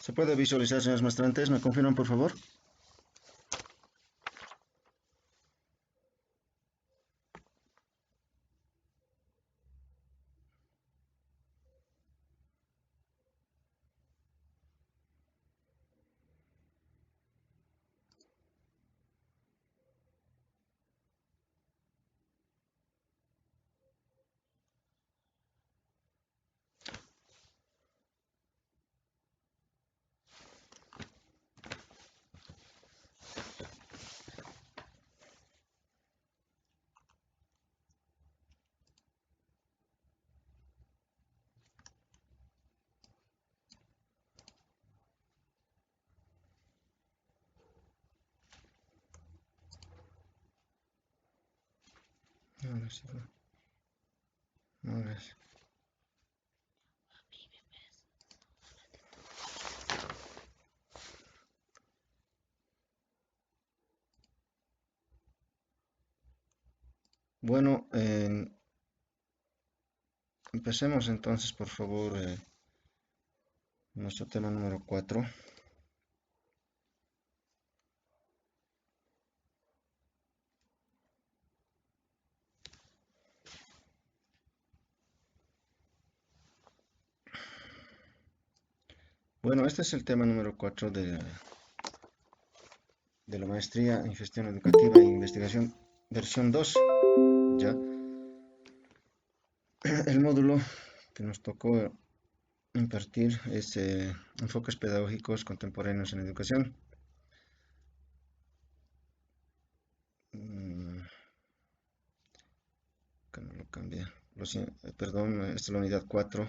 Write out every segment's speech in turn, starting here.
¿Se puede visualizar, señores maestrantes? ¿Me confirman, por favor? Ahora sí. Ahora sí. Bueno, empecemos entonces, por favor, nuestro tema número 4. Bueno, este es el tema número 4 de la maestría en gestión educativa e investigación, versión 2. Ya, el módulo que nos tocó impartir es enfoques pedagógicos contemporáneos en educación. Que no lo cambié. Perdón, esta es la unidad 4.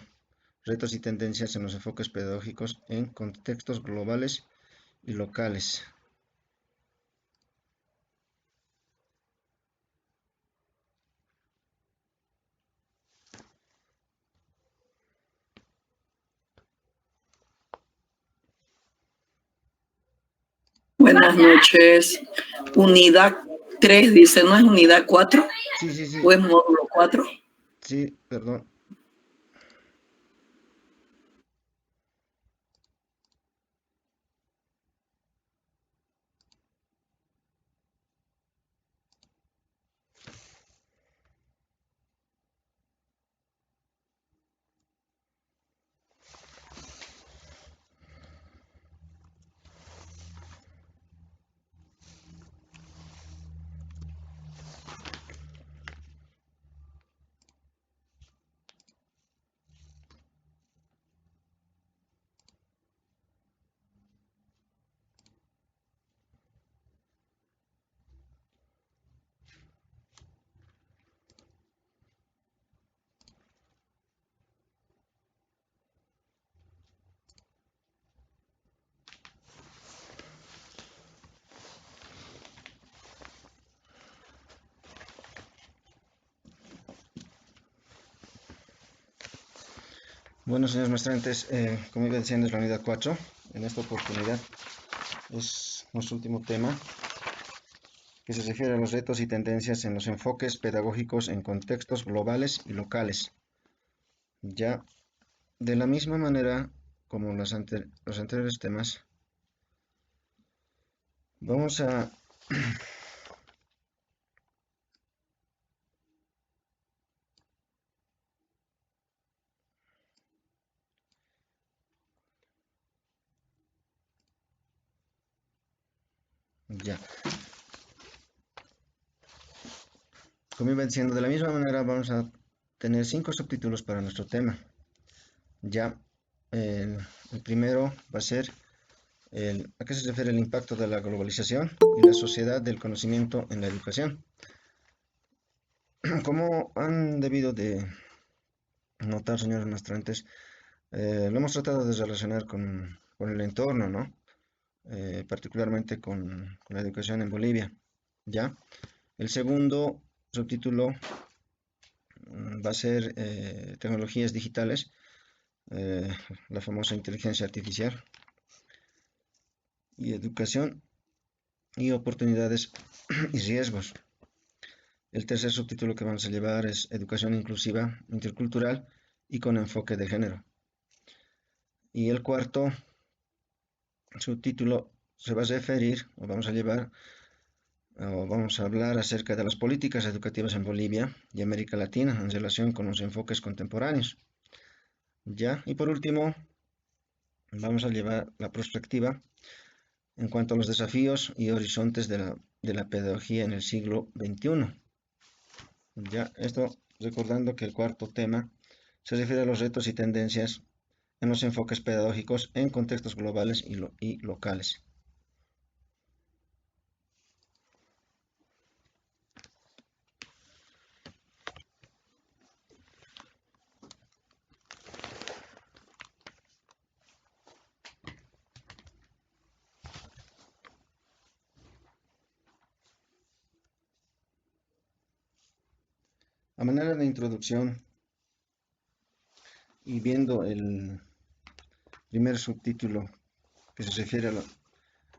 Retos y tendencias en los enfoques pedagógicos en contextos globales y locales. Buenas noches. Unidad 3 dice, ¿no es unidad 4? Sí, sí, sí. ¿O es módulo 4? Sí, perdón. Bueno, señores maestrantes, como iba diciendo, es la unidad 4. En esta oportunidad es nuestro último tema, que se refiere a los retos y tendencias en los enfoques pedagógicos en contextos globales y locales. Ya, de la misma manera como los anteriores temas, vamos a ya, como iba diciendo, de la misma manera vamos a tener 5 subtítulos para nuestro tema. Ya, el primero va a ser ¿a qué se refiere el impacto de la globalización y la sociedad del conocimiento en la educación? Como han debido de notar, señores maestrantes, lo hemos tratado de relacionar con el entorno, ¿no? Particularmente con la educación en Bolivia, ¿ya? El segundo subtítulo va a ser tecnologías digitales, eh, la famosa inteligencia artificial y educación y oportunidades y riesgos. El tercer subtítulo que vamos a llevar es educación inclusiva, intercultural y con enfoque de género. Y el cuarto Su título se va a referir, o vamos a hablar acerca de las políticas educativas en Bolivia y América Latina en relación con los enfoques contemporáneos. Ya, y por último, vamos a llevar la perspectiva en cuanto a los desafíos y horizontes de la pedagogía en el siglo XXI. Ya, esto recordando que el cuarto tema se refiere a los retos y tendencias en los enfoques pedagógicos en contextos globales y locales. A manera de introducción y viendo el primer subtítulo que se refiere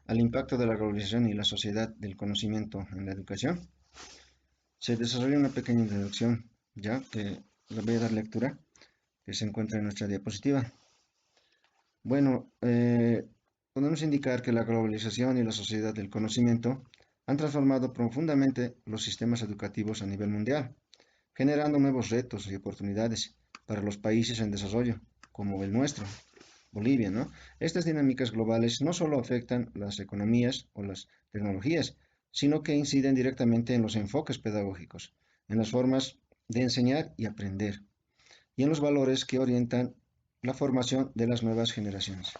al impacto de la globalización y la sociedad del conocimiento en la educación, se desarrolla una pequeña introducción, ya que le voy a dar lectura, que se encuentra en nuestra diapositiva. Bueno, podemos indicar que la globalización y la sociedad del conocimiento han transformado profundamente los sistemas educativos a nivel mundial, generando nuevos retos y oportunidades para los países en desarrollo, como el nuestro, Bolivia, ¿no? Estas dinámicas globales no solo afectan las economías o las tecnologías, sino que inciden directamente en los enfoques pedagógicos, en las formas de enseñar y aprender, y en los valores que orientan la formación de las nuevas generaciones.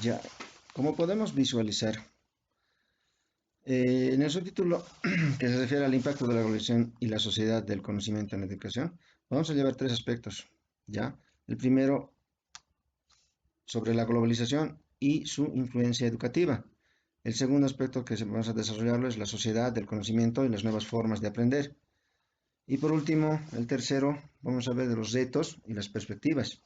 Ya, como podemos visualizar, en el subtítulo que se refiere al impacto de la globalización y la sociedad del conocimiento en la educación, vamos a llevar tres aspectos, ¿ya? El primero, sobre la globalización y su influencia educativa. El segundo aspecto que vamos a desarrollarlo es la sociedad del conocimiento y las nuevas formas de aprender. Y por último, el tercero, vamos a ver de los retos y las perspectivas.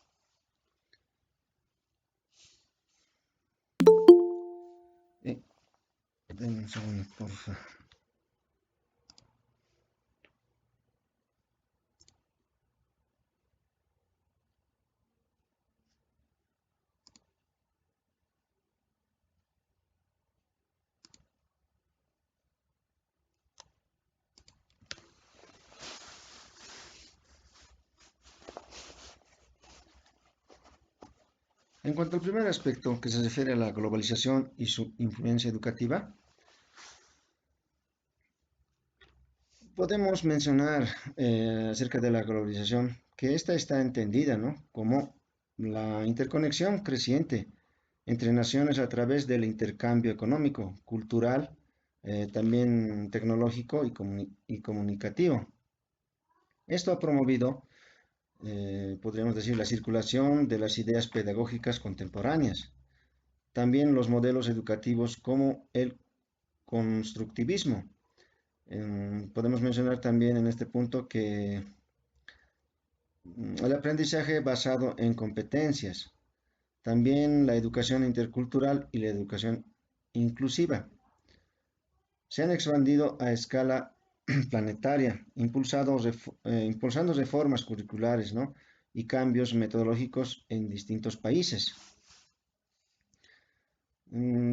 Denme un segundo, por favor. En cuanto al primer aspecto que se refiere a la globalización y su influencia educativa, podemos mencionar acerca de la globalización que esta está entendida, ¿no?, como la interconexión creciente entre naciones a través del intercambio económico, cultural, también tecnológico y comunicativo. Esto ha promovido, podríamos decir, la circulación de las ideas pedagógicas contemporáneas, también los modelos educativos como el constructivismo. Podemos mencionar también en este punto que el aprendizaje basado en competencias, también la educación intercultural y la educación inclusiva se han expandido a escala planetaria, impulsando reformas curriculares, ¿no?, y cambios metodológicos en distintos países.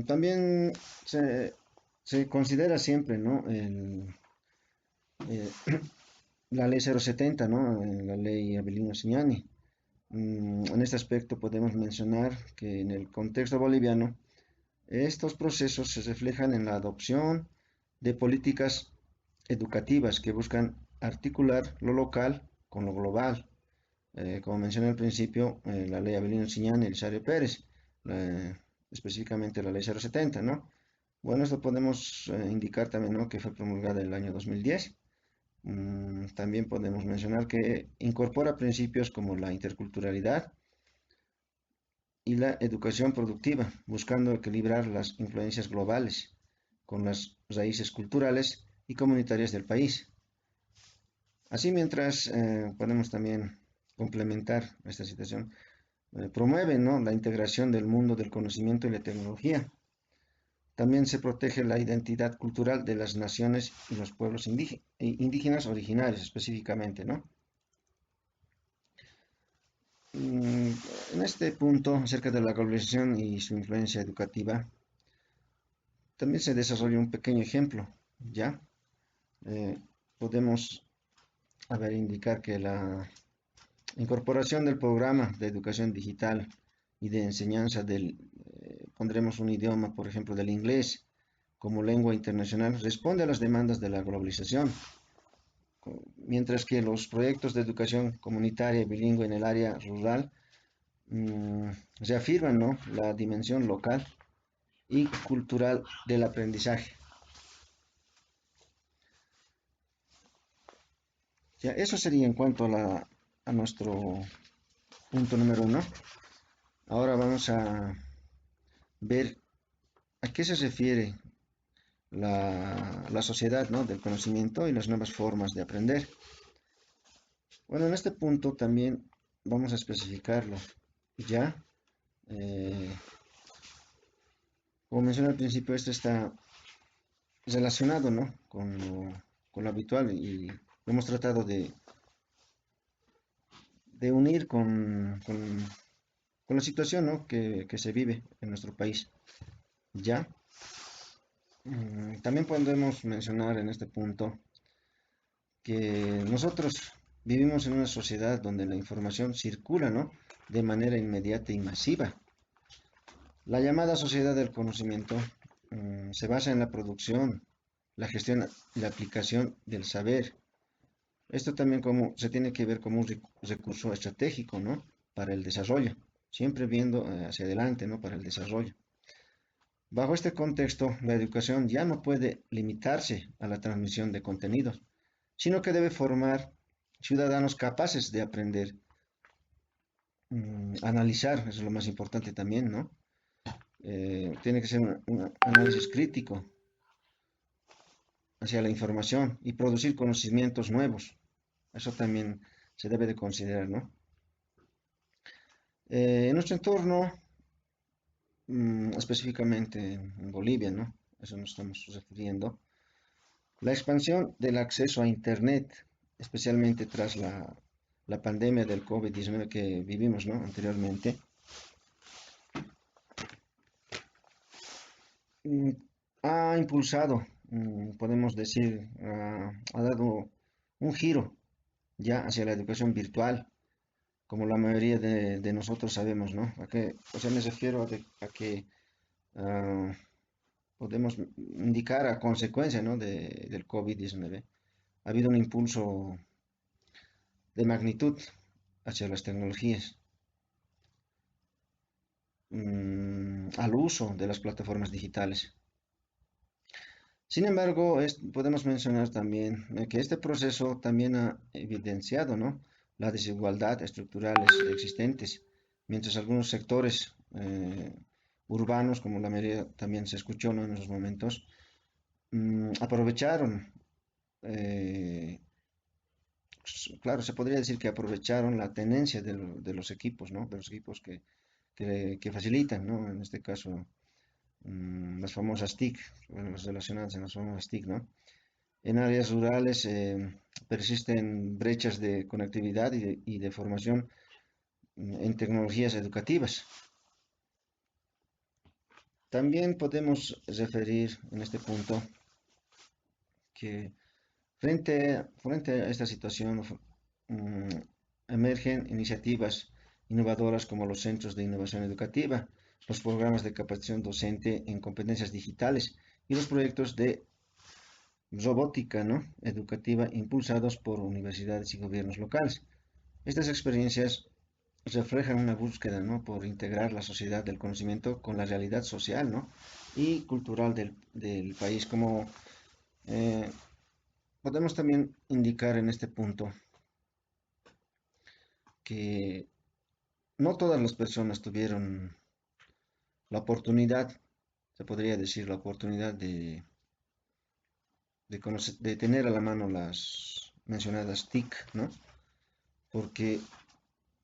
También se considera siempre, ¿no?, eh, la ley 070, ¿no?, la ley Avelino Signani. En este aspecto podemos mencionar que en el contexto boliviano, estos procesos se reflejan en la adopción de políticas educativas que buscan articular lo local con lo global. Como mencioné al principio, la ley Avelino Signani y Elisario Pérez, específicamente la ley 070, ¿no? Bueno, esto podemos indicar también, ¿no?, que fue promulgada en el año 2010. También podemos mencionar que incorpora principios como la interculturalidad y la educación productiva, buscando equilibrar las influencias globales con las raíces culturales y comunitarias del país. Así, mientras podemos también complementar esta situación, promueve, ¿no?, la integración del mundo del conocimiento y la tecnología. También se protege la identidad cultural de las naciones y los pueblos indígenas originarios específicamente, ¿no? Mm, En este punto, acerca de la globalización y su influencia educativa, también se desarrolla un pequeño ejemplo, ¿ya? Eh, Podemos, indicar que la incorporación del programa de educación digital y de enseñanza pondremos un idioma, por ejemplo, del inglés como lengua internacional, responde a las demandas de la globalización, mientras que los proyectos de educación comunitaria y bilingüe en el área rural mm, reafirman, ¿no?, la dimensión local y cultural del aprendizaje. Ya, eso sería en cuanto a nuestro punto número uno. Ahora vamos a ver a qué se refiere la sociedad, ¿no?, del conocimiento y las nuevas formas de aprender. Bueno, en este punto también vamos a especificarlo. Ya, eh, como mencioné al principio, esto está relacionado, ¿no?, con lo habitual y lo hemos tratado de unir con la situación, ¿no?, que se vive en nuestro país. Ya, también podemos mencionar en este punto que nosotros vivimos en una sociedad donde la información circula, ¿no?, de manera inmediata y masiva. La llamada sociedad del conocimiento se basa en la producción, la gestión y la aplicación del saber. Esto también como se tiene que ver como un recurso estratégico, ¿no?, para el desarrollo, siempre viendo hacia adelante, ¿no?, para el desarrollo. Bajo este contexto, la educación ya no puede limitarse a la transmisión de contenidos, sino que debe formar ciudadanos capaces de aprender, analizar, eso es lo más importante también, ¿no? Tiene que ser un análisis crítico hacia la información y producir conocimientos nuevos. Eso también se debe de considerar, ¿no? En nuestro entorno, específicamente en Bolivia, ¿no? Eso nos estamos refiriendo. La expansión del acceso a Internet, especialmente tras la pandemia del COVID-19 que vivimos, ¿no?, anteriormente, mm, ha impulsado, podemos decir, ha dado un giro ya hacia la educación virtual, como la mayoría de nosotros sabemos, ¿no? O sea, me refiero a que ah, podemos indicar a consecuencia, ¿no?, del COVID-19. Ha habido un impulso de magnitud hacia las tecnologías, al uso de las plataformas digitales. Sin embargo, podemos mencionar también que este proceso también ha evidenciado, ¿no?, la desigualdad estructurales existentes, mientras algunos sectores urbanos, como la mayoría también se escuchó, ¿no?, en esos momentos, aprovecharon, eh, claro, se podría decir que aprovecharon la tenencia de los equipos, ¿no?, de los equipos que facilitan, ¿no?, en este caso, las famosas TIC, bueno, las relacionadas en las famosas TIC, ¿no? En áreas rurales persisten brechas de conectividad y de formación en tecnologías educativas. También podemos referir en este punto que frente a esta situación mm, emergen iniciativas innovadoras como los centros de innovación educativa, los programas de capacitación docente en competencias digitales y los proyectos de robótica, ¿no?, educativa impulsados por universidades y gobiernos locales. Estas experiencias reflejan una búsqueda, ¿no?, por integrar la sociedad del conocimiento con la realidad social, ¿no?, y cultural del país. Como eh, podemos también indicar en este punto que no todas las personas tuvieron la oportunidad, se podría decir, la oportunidad de tener a la mano las mencionadas TIC, ¿no? Porque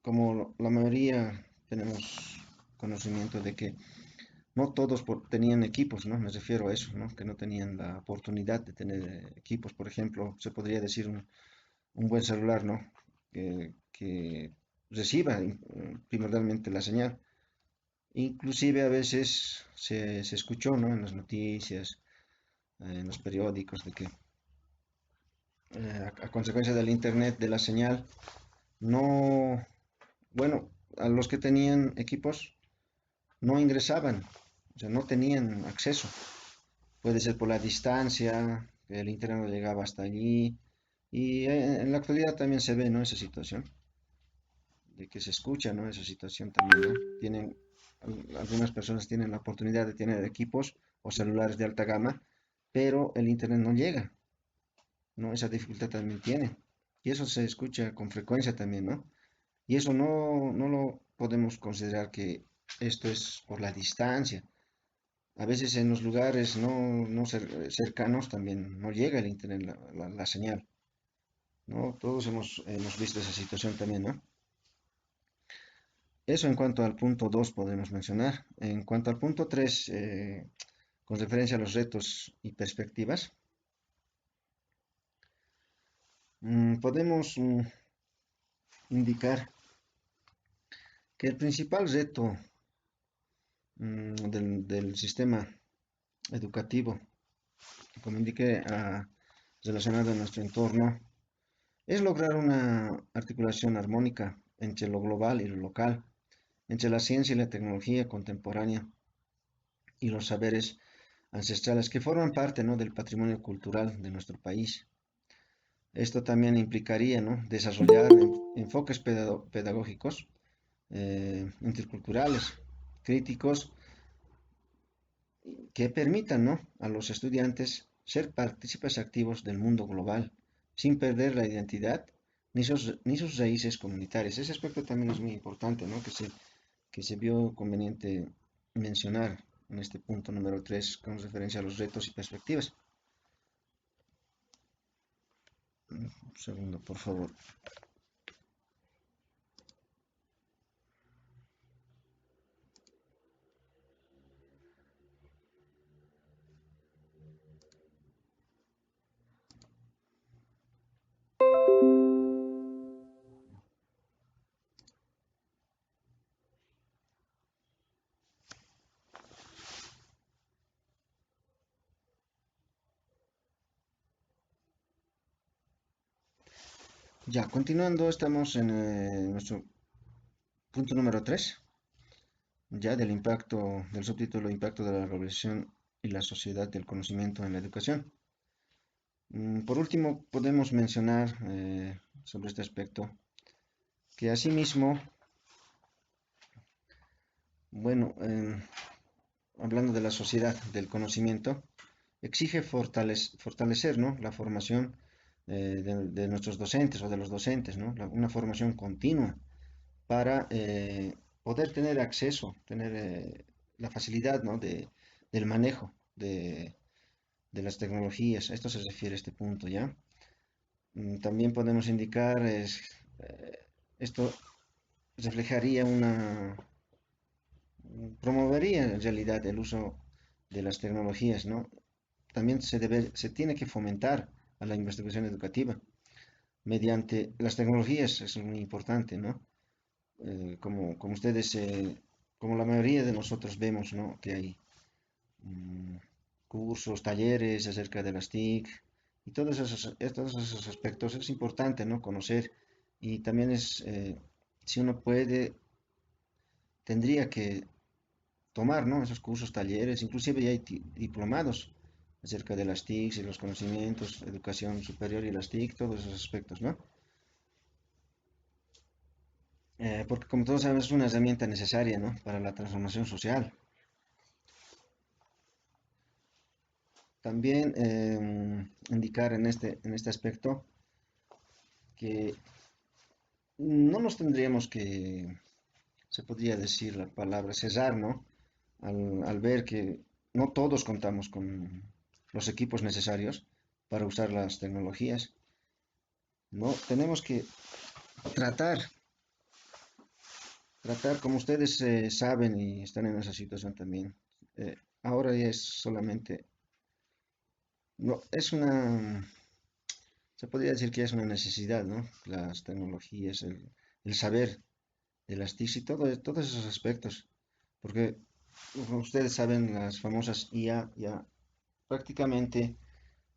como la mayoría tenemos conocimiento de que no todos tenían equipos, ¿no? Me refiero a eso, ¿no? Que no tenían la oportunidad de tener equipos. Por ejemplo, se podría decir un buen celular, ¿no? Que reciba primordialmente la señal. Inclusive a veces se escuchó, ¿no? En las noticias, en los periódicos, de que a consecuencia del internet, de la señal, no, bueno, a los que tenían equipos no ingresaban, o sea, no tenían acceso. Puede ser por la distancia, que el internet no llegaba hasta allí. Y en la actualidad también se ve, ¿no? Esa situación, de que se escucha, ¿no? Esa situación también, ¿no? Algunas personas tienen la oportunidad de tener equipos o celulares de alta gama, pero el internet no llega, ¿no? Esa dificultad también tiene. Y eso se escucha con frecuencia también, ¿no? Y eso no lo podemos considerar que esto es por la distancia. A veces en los lugares no cercanos también no llega el internet, la señal, ¿no? Todos hemos visto esa situación también, ¿no? Eso en cuanto al punto 2 podemos mencionar. En cuanto al punto 3, con referencia a los retos y perspectivas, podemos indicar que el principal reto del sistema educativo, como indiqué, relacionado a nuestro entorno, es lograr una articulación armónica entre lo global y lo local, entre la ciencia y la tecnología contemporánea y los saberes ancestrales que forman parte, ¿no? del patrimonio cultural de nuestro país. Esto también implicaría, ¿no? desarrollar enfoques pedagógicos interculturales, críticos, que permitan, ¿no? a los estudiantes ser partícipes activos del mundo global, sin perder la identidad ni sus raíces comunitarias. Ese aspecto también es muy importante, ¿no? Que se vio conveniente mencionar en este punto número 3 con referencia a los retos y perspectivas. Un segundo, por favor. Ya, continuando, estamos en nuestro punto número 3, ya del impacto, del subtítulo Impacto de la globalización y la sociedad del conocimiento en la educación. Por último, podemos mencionar sobre este aspecto que asimismo, bueno, hablando de la sociedad del conocimiento, exige fortalecer, ¿no? la formación de nuestros docentes o de los docentes, ¿no? Una formación continua para poder tener acceso, tener la facilidad, ¿no? del manejo de las tecnologías. A esto se refiere este punto, ¿ya? También podemos indicar, esto reflejaría promovería en realidad el uso de las tecnologías, ¿no? También se tiene que fomentar a la investigación educativa mediante las tecnologías, eso es muy importante, ¿no? Como ustedes, como la mayoría de nosotros vemos, ¿no? Que hay mm, cursos, talleres acerca de las TIC y todos esos aspectos es importante, ¿no? Conocer y también si uno puede, tendría que tomar, ¿no? Esos cursos, talleres, inclusive ya hay diplomados acerca de las TICs y los conocimientos, educación superior y las TIC, todos esos aspectos, ¿no? Porque como todos sabemos es una herramienta necesaria, ¿no? Para la transformación social. También indicar en este aspecto que no nos tendríamos que, se podría decir la palabra, cesar, ¿no? Al ver que no todos contamos con los equipos necesarios para usar las tecnologías. No, tenemos que tratar, como ustedes saben y están en esa situación también. Ahora ya es solamente, no, se podría decir que es una necesidad, ¿no? Las tecnologías, el saber de las TICs y todos esos aspectos, porque como ustedes saben, las famosas IA ya prácticamente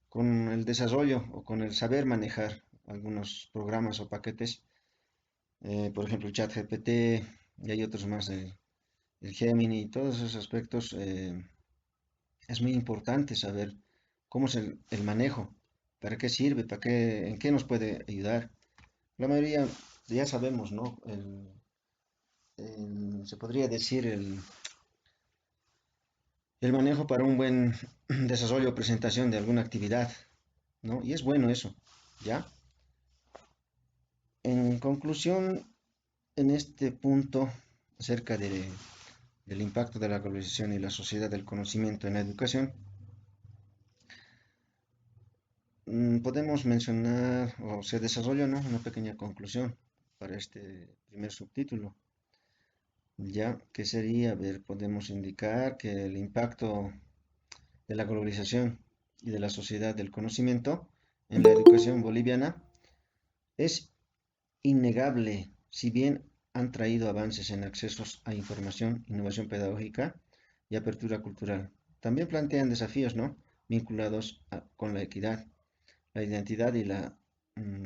con el desarrollo o con el saber manejar algunos programas o paquetes, por ejemplo, el ChatGPT y hay otros más, el Gemini, todos esos aspectos, es muy importante saber cómo es el manejo, para qué sirve, en qué nos puede ayudar. La mayoría ya sabemos, ¿no? Se podría decir el manejo para un buen desarrollo o presentación de alguna actividad, ¿no? Y es bueno eso, ¿ya? En conclusión, en este punto acerca del impacto de la globalización y la sociedad del conocimiento en la educación, podemos mencionar o se desarrolla, ¿no? Una pequeña conclusión para este primer subtítulo, ya que sería, a ver, podemos indicar que el impacto de la globalización y de la sociedad del conocimiento en la educación boliviana es innegable, si bien han traído avances en accesos a información, innovación pedagógica y apertura cultural. También plantean desafíos, ¿no? Vinculados con la equidad, la identidad y la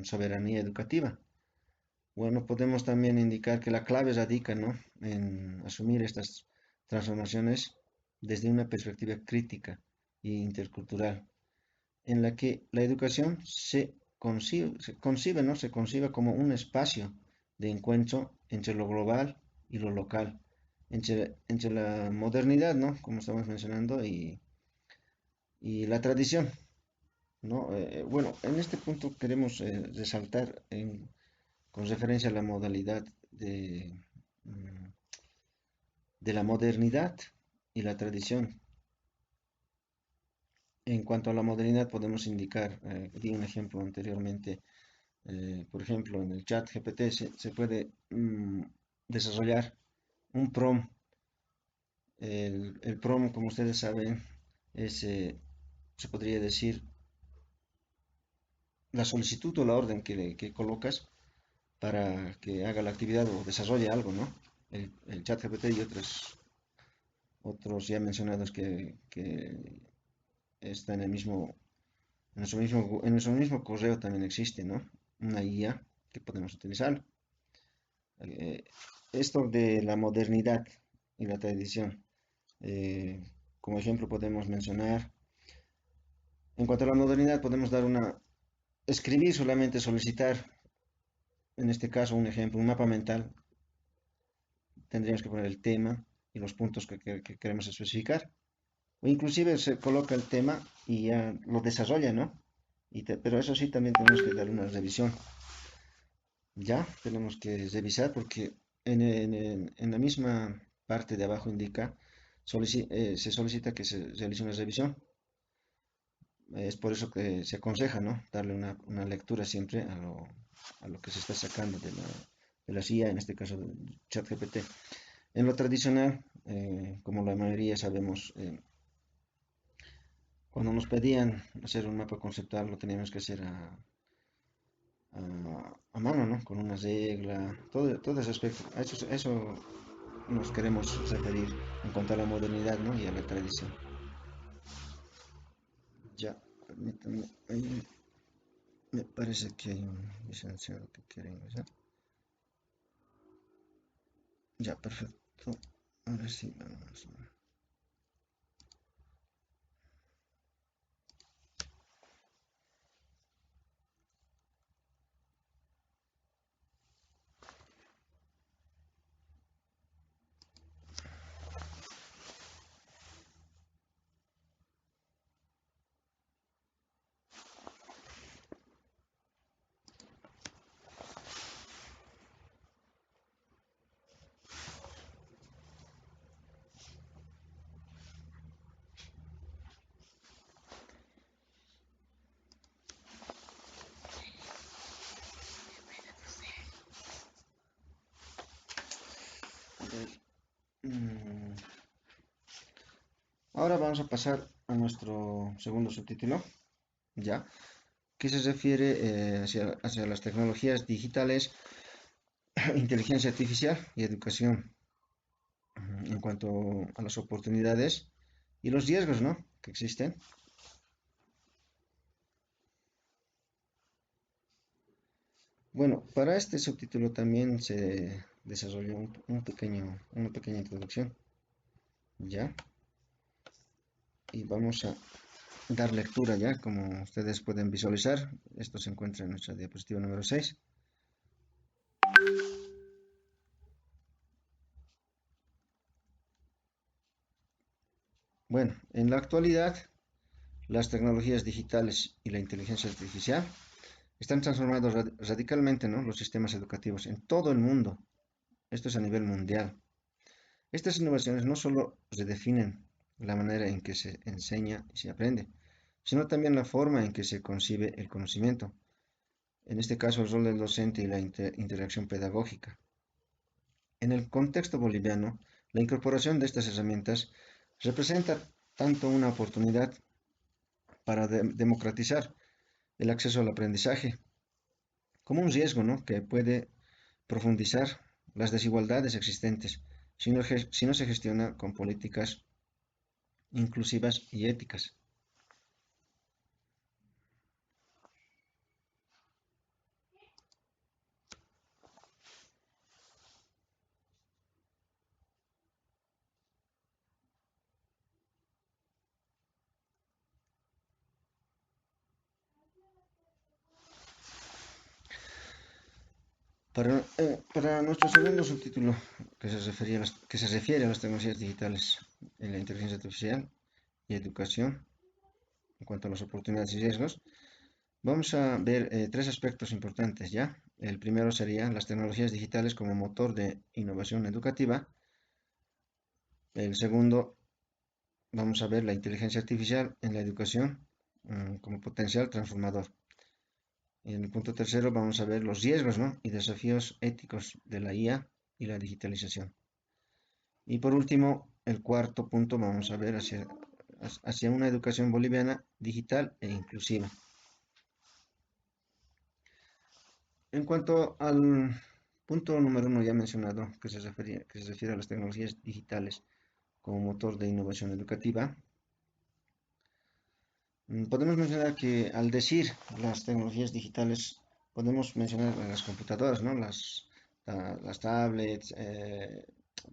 soberanía educativa. Bueno, podemos también indicar que la clave radica, ¿no? En asumir estas transformaciones desde una perspectiva crítica e intercultural, en la que la educación ¿no? Se concibe como un espacio de encuentro entre lo global y lo local, entre la modernidad, ¿no? Como estamos mencionando, y la tradición, ¿no? Bueno, en este punto queremos resaltar con referencia a la modalidad mm, de la modernidad y la tradición. En cuanto a la modernidad, podemos indicar, di un ejemplo anteriormente, por ejemplo, en el chat GPT se puede desarrollar un prompt. El prompt, como ustedes saben, es, se podría decir, la solicitud o la orden que colocas para que haga la actividad o desarrolle algo, ¿no? El chat GPT y otros ya mencionados que está en nuestro mismo correo también existe, ¿no? Una IA que podemos utilizar. Eh, Esto de la modernidad y la tradición. eh, Como ejemplo podemos mencionar, en cuanto a la modernidad podemos escribir solamente, solicitar, en este caso un ejemplo, un mapa mental, tendríamos que poner el tema y los puntos que queremos especificar. O inclusive se coloca el tema y ya lo desarrolla, ¿no? Pero eso sí, también tenemos que dar una revisión. Ya tenemos que revisar porque en la misma parte de abajo indica, se solicita que se realice una revisión. Es por eso que se aconseja, ¿no? Darle una lectura siempre a lo que se está sacando de la CIA, en este caso del ChatGPT. En lo tradicional, como la mayoría sabemos, cuando nos pedían hacer un mapa conceptual, lo teníamos que hacer a mano, ¿no? Con una regla, todo ese aspecto. Eso nos queremos referir en cuanto a la modernidad, ¿no? Y a la tradición. Ya, permítanme, ahí me parece que hay un licenciado que quiere ingresar. Ya, perfecto. Ahora sí, vamos. Ahora vamos a pasar a nuestro segundo subtítulo, ya, que se refiere hacia las tecnologías digitales, inteligencia artificial y educación, en cuanto a las oportunidades y los riesgos, ¿no?, que existen. Bueno, para este subtítulo también se desarrolló una pequeña introducción, ¿ya? Y vamos a dar lectura ya, como ustedes pueden visualizar. Esto se encuentra en nuestra diapositiva número 6. Bueno, en la actualidad, las tecnologías digitales y la inteligencia artificial están transformando radicalmente, ¿no?, los sistemas educativos en todo el mundo. Esto es a nivel mundial. Estas innovaciones no solo redefinen la manera en que se enseña y se aprende, sino también la forma en que se concibe el conocimiento, en este caso el rol del docente y la interacción pedagógica. En el contexto boliviano, la incorporación de estas herramientas representa tanto una oportunidad para democratizar el acceso al aprendizaje, como un riesgo, ¿no?, que puede profundizar las desigualdades existentes si no se gestiona con políticas inclusivas y éticas. Para nuestro segundo subtítulo, que se refiere a las tecnologías digitales en la inteligencia artificial y educación, en cuanto a las oportunidades y riesgos, vamos a ver tres aspectos importantes, ¿ya? El primero sería las tecnologías digitales como motor de innovación educativa. El segundo, vamos a ver la inteligencia artificial en la educación como potencial transformador. En el punto tercero vamos a ver los riesgos, ¿no?, y desafíos éticos de la IA y la digitalización. Y por último, el cuarto punto, vamos a ver hacia una educación boliviana digital e inclusiva. En cuanto al punto número uno ya mencionado, que se refiere a las tecnologías digitales como motor de innovación educativa, podemos mencionar que al decir las tecnologías digitales, podemos mencionar las computadoras, ¿no?, las tablets,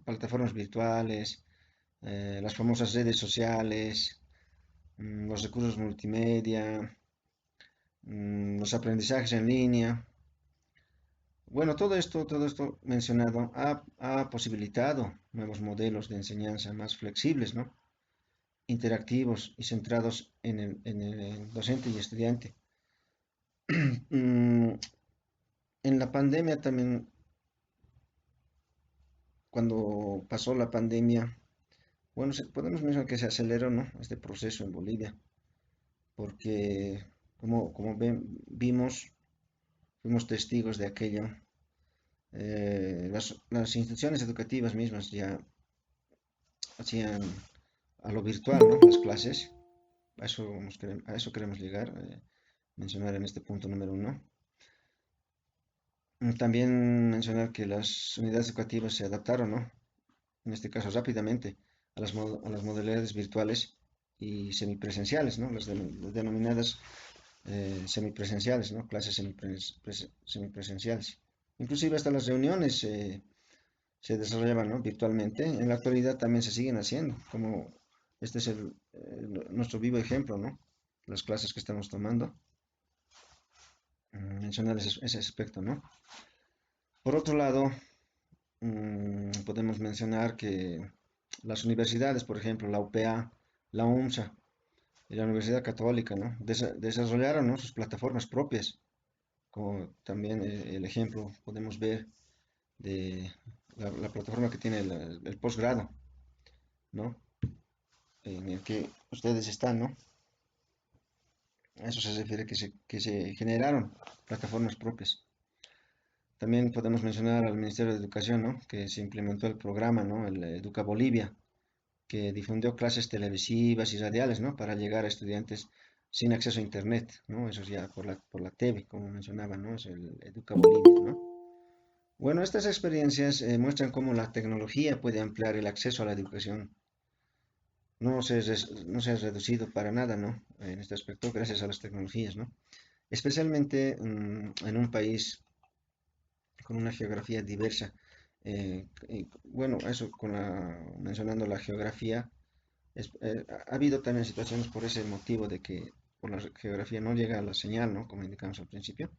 plataformas virtuales, las famosas redes sociales, los recursos multimedia, los aprendizajes en línea. Bueno, todo esto mencionado ha posibilitado nuevos modelos de enseñanza más flexibles, ¿no?, interactivos y centrados en el docente y estudiante. Mm, en la pandemia también, cuando pasó la pandemia, bueno, podemos mencionar que se aceleró, ¿no?, este proceso en Bolivia, porque como vimos, fuimos testigos de aquello. Las instituciones educativas mismas ya hacían a lo virtual, ¿no?, las clases. A eso queremos llegar, mencionar en este punto número uno. También mencionar que las unidades educativas se adaptaron, ¿no?, en este caso rápidamente, a las modalidades virtuales y semipresenciales, ¿no?, las denominadas semipresenciales, ¿no?, clases semipresenciales. Inclusive hasta las reuniones se desarrollaban, ¿no?, virtualmente. En la actualidad también se siguen haciendo, como este es nuestro vivo ejemplo, ¿no?, las clases que estamos tomando. Mencionar ese aspecto, ¿no? Por otro lado, podemos mencionar que las universidades, por ejemplo, la UPA, la UMSA y la Universidad Católica, ¿no?, desarrollaron, ¿no?, sus plataformas propias, como también el ejemplo podemos ver de la plataforma que tiene el posgrado, ¿no?, en el que ustedes están, ¿no? A eso se refiere que se generaron plataformas propias. También podemos mencionar al Ministerio de Educación, ¿no?, que se implementó el programa, ¿no?, el Educa Bolivia, que difundió clases televisivas y radiales, ¿no? Para llegar a estudiantes sin acceso a Internet, ¿no? Eso es ya por la TV, como mencionaba, ¿no? Es el Educa Bolivia, ¿no? Bueno, estas experiencias muestran cómo la tecnología puede ampliar el acceso a la educación. No se ha reducido para nada, ¿no? En este aspecto, gracias a las tecnologías, ¿no? Especialmente en un país con una geografía diversa. Bueno, eso mencionando la geografía, ha habido también situaciones por ese motivo de que por la geografía no llega la señal, ¿no? Como indicamos al principio,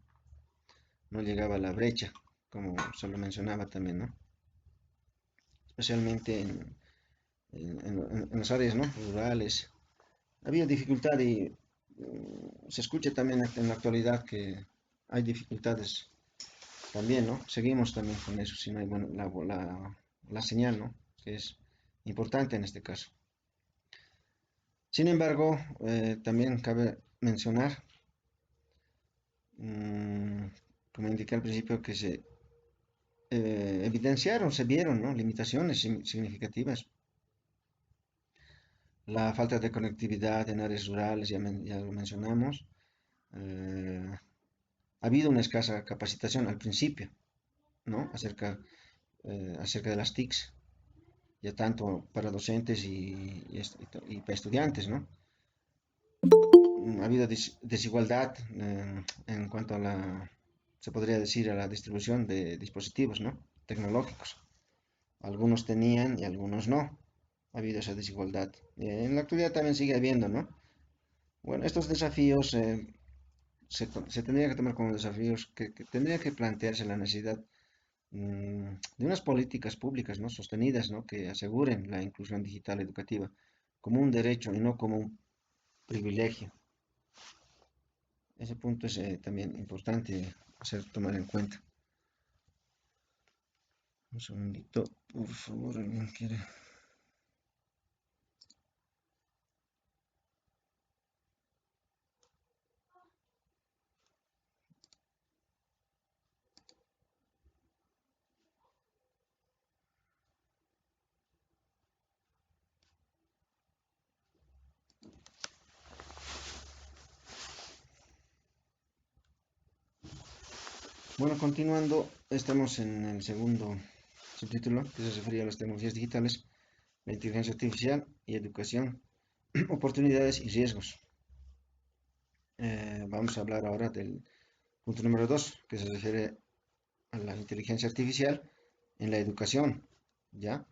no llegaba la brecha, como se lo mencionaba también, ¿no? Especialmente en las áreas, ¿no? Rurales. Había dificultad y se escucha también en la actualidad que hay dificultades también, ¿no? Seguimos también con eso, si no hay la señal, ¿no? Que es importante en este caso. Sin embargo, también cabe mencionar, mm, como indiqué al principio, que se evidenciaron, se vieron, ¿no? Limitaciones significativas. La falta de conectividad en áreas rurales, ya lo mencionamos. Eh, ha habido una escasa capacitación al principio, ¿no? Acerca de las TICs, ya tanto para docentes y para estudiantes, ¿no? Ha habido desigualdad en cuanto a se podría decir, a la distribución de dispositivos, ¿no? Tecnológicos. Algunos tenían y algunos no. Ha habido esa desigualdad. En la actualidad también sigue habiendo, ¿no? Bueno, estos desafíos se tendría que tomar como desafíos que tendría que plantearse la necesidad de unas políticas públicas, ¿no? Sostenidas, ¿no? Que aseguren la inclusión digital educativa como un derecho y no como un privilegio. Ese punto es también importante tomar en cuenta. Un segundito, por favor, alguien quiere. Bueno, continuando, estamos en el segundo subtítulo que se refería a las tecnologías digitales, la inteligencia artificial y educación, oportunidades y riesgos. Vamos a hablar ahora del punto número 2, que se refiere a la inteligencia artificial en la educación, ¿ya?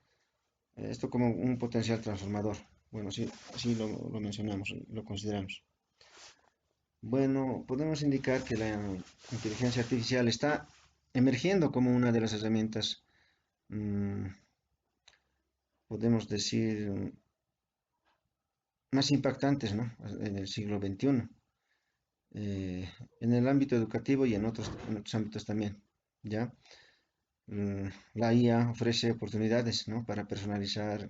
Esto como un potencial transformador. Bueno, sí, así lo mencionamos, lo consideramos. Bueno, podemos indicar que la inteligencia artificial está emergiendo como una de las herramientas, mm, podemos decir, más impactantes, ¿no? En el siglo XXI, en el ámbito educativo y en otros ámbitos también, ¿ya? La IA ofrece oportunidades, ¿no? Para personalizar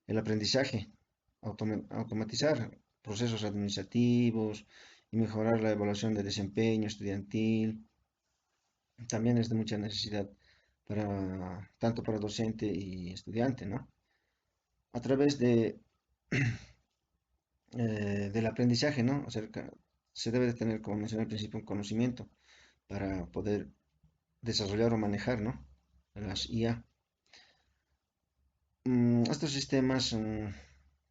el aprendizaje, automatizar procesos administrativos y mejorar la evaluación de desempeño estudiantil. También es de mucha necesidad tanto para docente y estudiante, ¿no? A través del aprendizaje, ¿no? Se debe de tener, como mencioné al principio, un conocimiento para poder desarrollar o manejar, ¿no? Las IA. Estos sistemas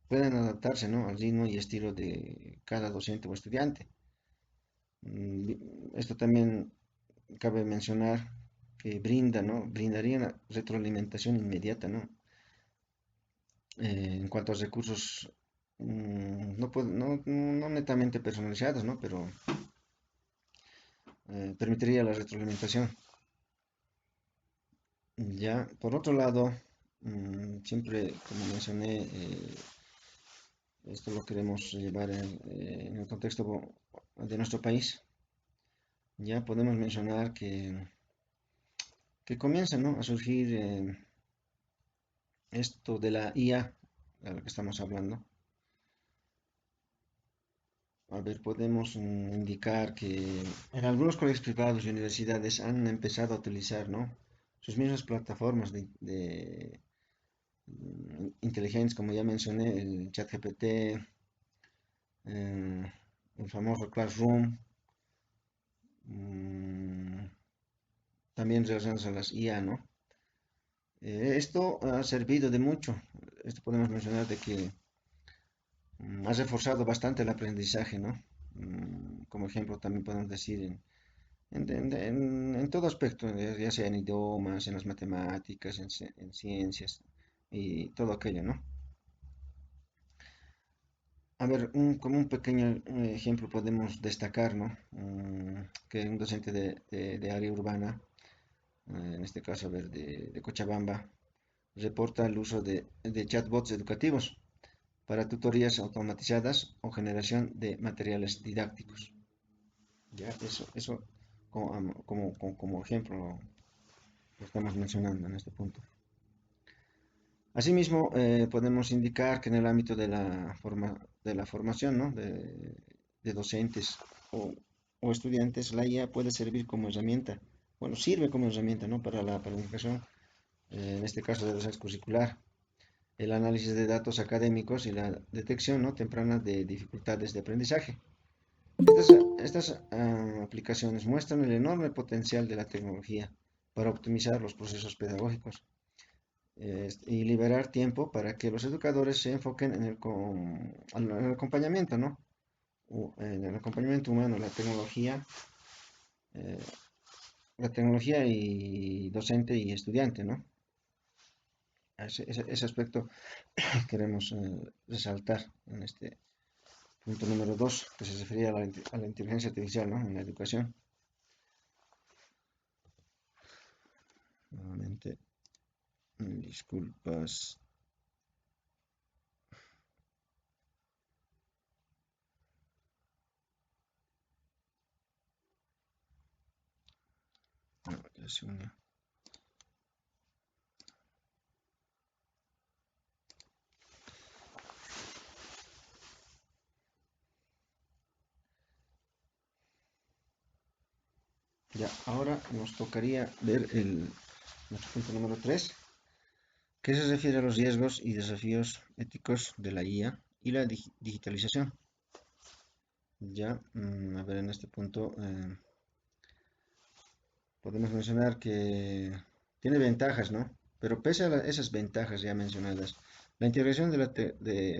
pueden adaptarse, ¿no? Al ritmo y estilo de cada docente o estudiante. Esto también cabe mencionar que brindaría una retroalimentación inmediata, ¿no? En cuanto a recursos, no netamente personalizados, ¿no? Pero permitiría la retroalimentación. Ya, por otro lado, siempre, como mencioné, esto lo queremos llevar en el contexto de nuestro país. Ya podemos mencionar que comienza, ¿no? A surgir esto de la IA, a lo que estamos hablando. A ver, podemos indicar que en algunos colegios privados y universidades han empezado a utilizar, ¿no? Sus mismas plataformas inteligentes, como ya mencioné, el ChatGPT, el famoso Classroom, mm, también relacionados a las IA, ¿no? Esto ha servido de mucho. Esto podemos mencionar de que ha reforzado bastante el aprendizaje, ¿no? Como ejemplo, también podemos decir en todo aspecto, ya sea en idiomas, en las matemáticas, en ciencias y todo aquello, ¿no? A ver, como un pequeño ejemplo podemos destacar, ¿no? Que un docente de área urbana, en este caso, a ver, de Cochabamba, reporta el uso de chatbots educativos para tutorías automatizadas o generación de materiales didácticos. Ya, eso como ejemplo lo estamos mencionando en este punto. Asimismo, podemos indicar que en el ámbito de la formación, ¿no? de docentes o estudiantes, la IA puede servir como herramienta, bueno, sirve como herramienta, ¿no? Para la planificación, en este caso de docentes curricular, el análisis de datos académicos y la detección, ¿no? temprana de dificultades de aprendizaje. Estas aplicaciones muestran el enorme potencial de la tecnología para optimizar los procesos pedagógicos y liberar tiempo para que los educadores se enfoquen en el acompañamiento, ¿no? En el acompañamiento humano, eh, la tecnología y docente y estudiante, ¿no? Ese aspecto queremos resaltar en este punto número 2, que se refería a la inteligencia artificial, ¿no? En la educación. Nuevamente, disculpas. No, ya se unió. Ya, ahora nos tocaría ver nuestro punto número 3, que se refiere a los riesgos y desafíos éticos de la IA y la digitalización. Ya, a ver, en este punto podemos mencionar que tiene ventajas, ¿no? Pero pese a esas ventajas ya mencionadas, la integración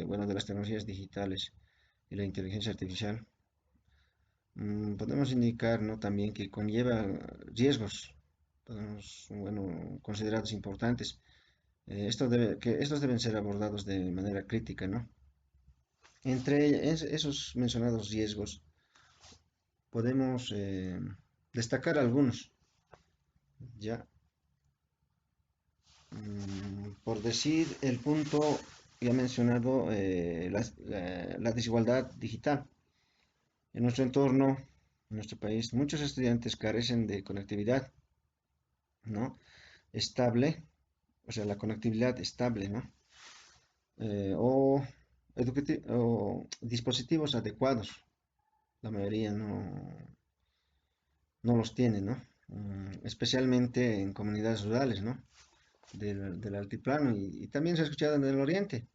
bueno, de las tecnologías digitales y la inteligencia artificial, podemos indicar, ¿no? También que conlleva riesgos, bueno, considerados importantes. Estos deben ser abordados de manera crítica, ¿no? Entre esos mencionados riesgos podemos destacar algunos, ya. Por decir el punto ya mencionado, la desigualdad digital. En nuestro entorno, en nuestro país, muchos estudiantes carecen de conectividad, ¿no? Estable, o sea, la conectividad estable, ¿no? O dispositivos adecuados. La mayoría no los tiene, ¿no? Especialmente en comunidades rurales, ¿no? Del altiplano y también se ha escuchado en el oriente,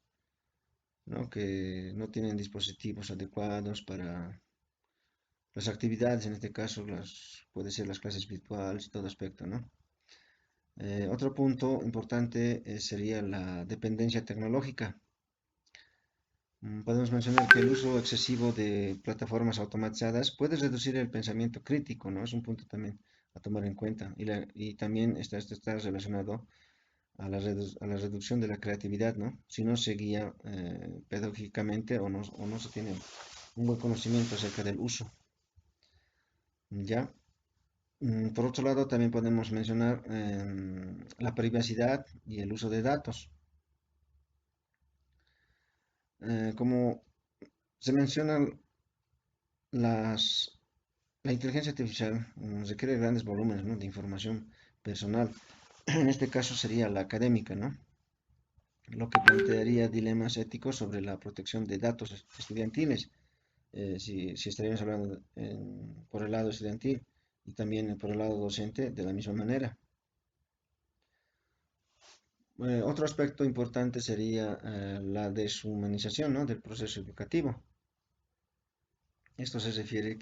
¿no? Que no tienen dispositivos adecuados para las actividades, en este caso puede ser las clases virtuales y todo aspecto, ¿no? Otro punto importante sería la dependencia tecnológica. Podemos mencionar que el uso excesivo de plataformas automatizadas puede reducir el pensamiento crítico, ¿no? Es un punto también a tomar en cuenta. Y también esto está relacionado a la reducción de la creatividad, ¿no? Si no se guía pedagógicamente o no se tiene un buen conocimiento acerca del uso, ¿ya? Por otro lado, también podemos mencionar la privacidad y el uso de datos. Como se mencionan, las, la inteligencia artificial requiere grandes volúmenes, ¿no? de información personal. En este caso sería la académica, ¿no? Lo que plantearía dilemas éticos sobre la protección de datos estudiantiles, si estaríamos hablando por el lado estudiantil y también por el lado docente de la misma manera. Otro aspecto importante sería la deshumanización, ¿no?, del proceso educativo. Esto se refiere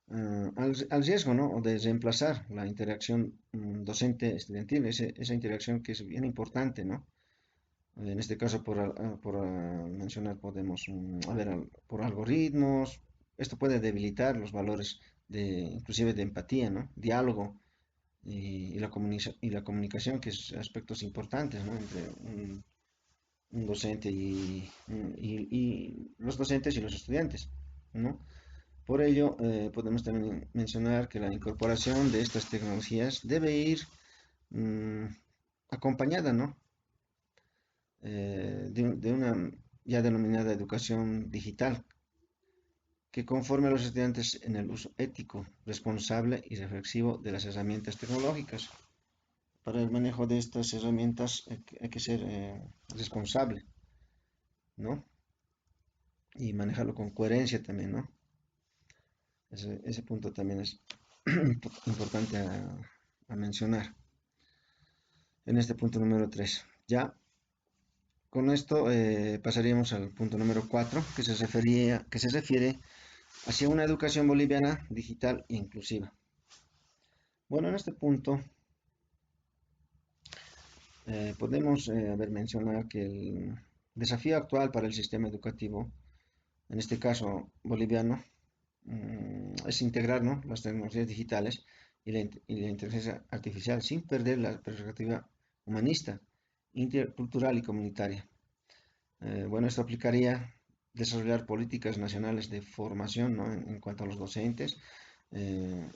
al riesgo, ¿no?, de reemplazar la interacción docente-estudiantil, esa interacción que es bien importante, ¿no? En este caso, mencionar, podemos, por algoritmos. Esto puede debilitar los valores inclusive de empatía, ¿no? Diálogo y la comunicación, que es aspectos importantes, ¿no?, entre un docente y los docentes y los estudiantes, ¿no? Por ello, podemos también mencionar que la incorporación de estas tecnologías debe ir mm, acompañada, ¿no?, de una ya denominada educación digital, que conforme a los estudiantes en el uso ético, responsable y reflexivo de las herramientas tecnológicas. Para el manejo de estas herramientas hay que ser responsable, ¿no? Y manejarlo con coherencia también, ¿no? Ese punto también es importante a mencionar en este punto número 3. Ya con esto pasaríamos al punto número 4, que se refiere hacia una educación boliviana digital e inclusiva. Bueno, en este punto podemos mencionar que el desafío actual para el sistema educativo, en este caso boliviano, es integrar, ¿no?, las tecnologías digitales y la inteligencia artificial sin perder la perspectiva humanista, intercultural y comunitaria. Bueno, esto aplicaría desarrollar políticas nacionales de formación, ¿no?, en cuanto a los docentes, eh,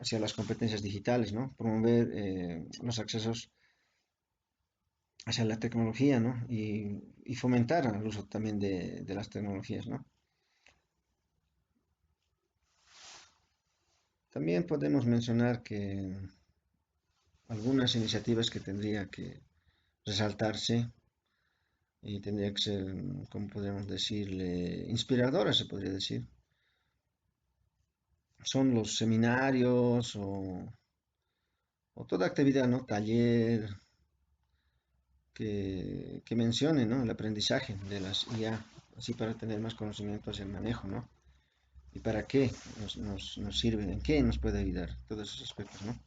hacia las competencias digitales, ¿no?, promover los accesos hacia la tecnología, ¿no?, y fomentar el uso también de las tecnologías, ¿no? También podemos mencionar que algunas iniciativas que tendría que resaltarse y tendría que ser, como podríamos decirle, inspiradoras, se podría decir, son los seminarios o toda actividad, ¿no?, taller que mencione, ¿no?, el aprendizaje de las IA, así para tener más conocimiento hacia el manejo, ¿no? Y para qué nos sirve, en qué nos puede ayudar, todos esos aspectos, ¿no?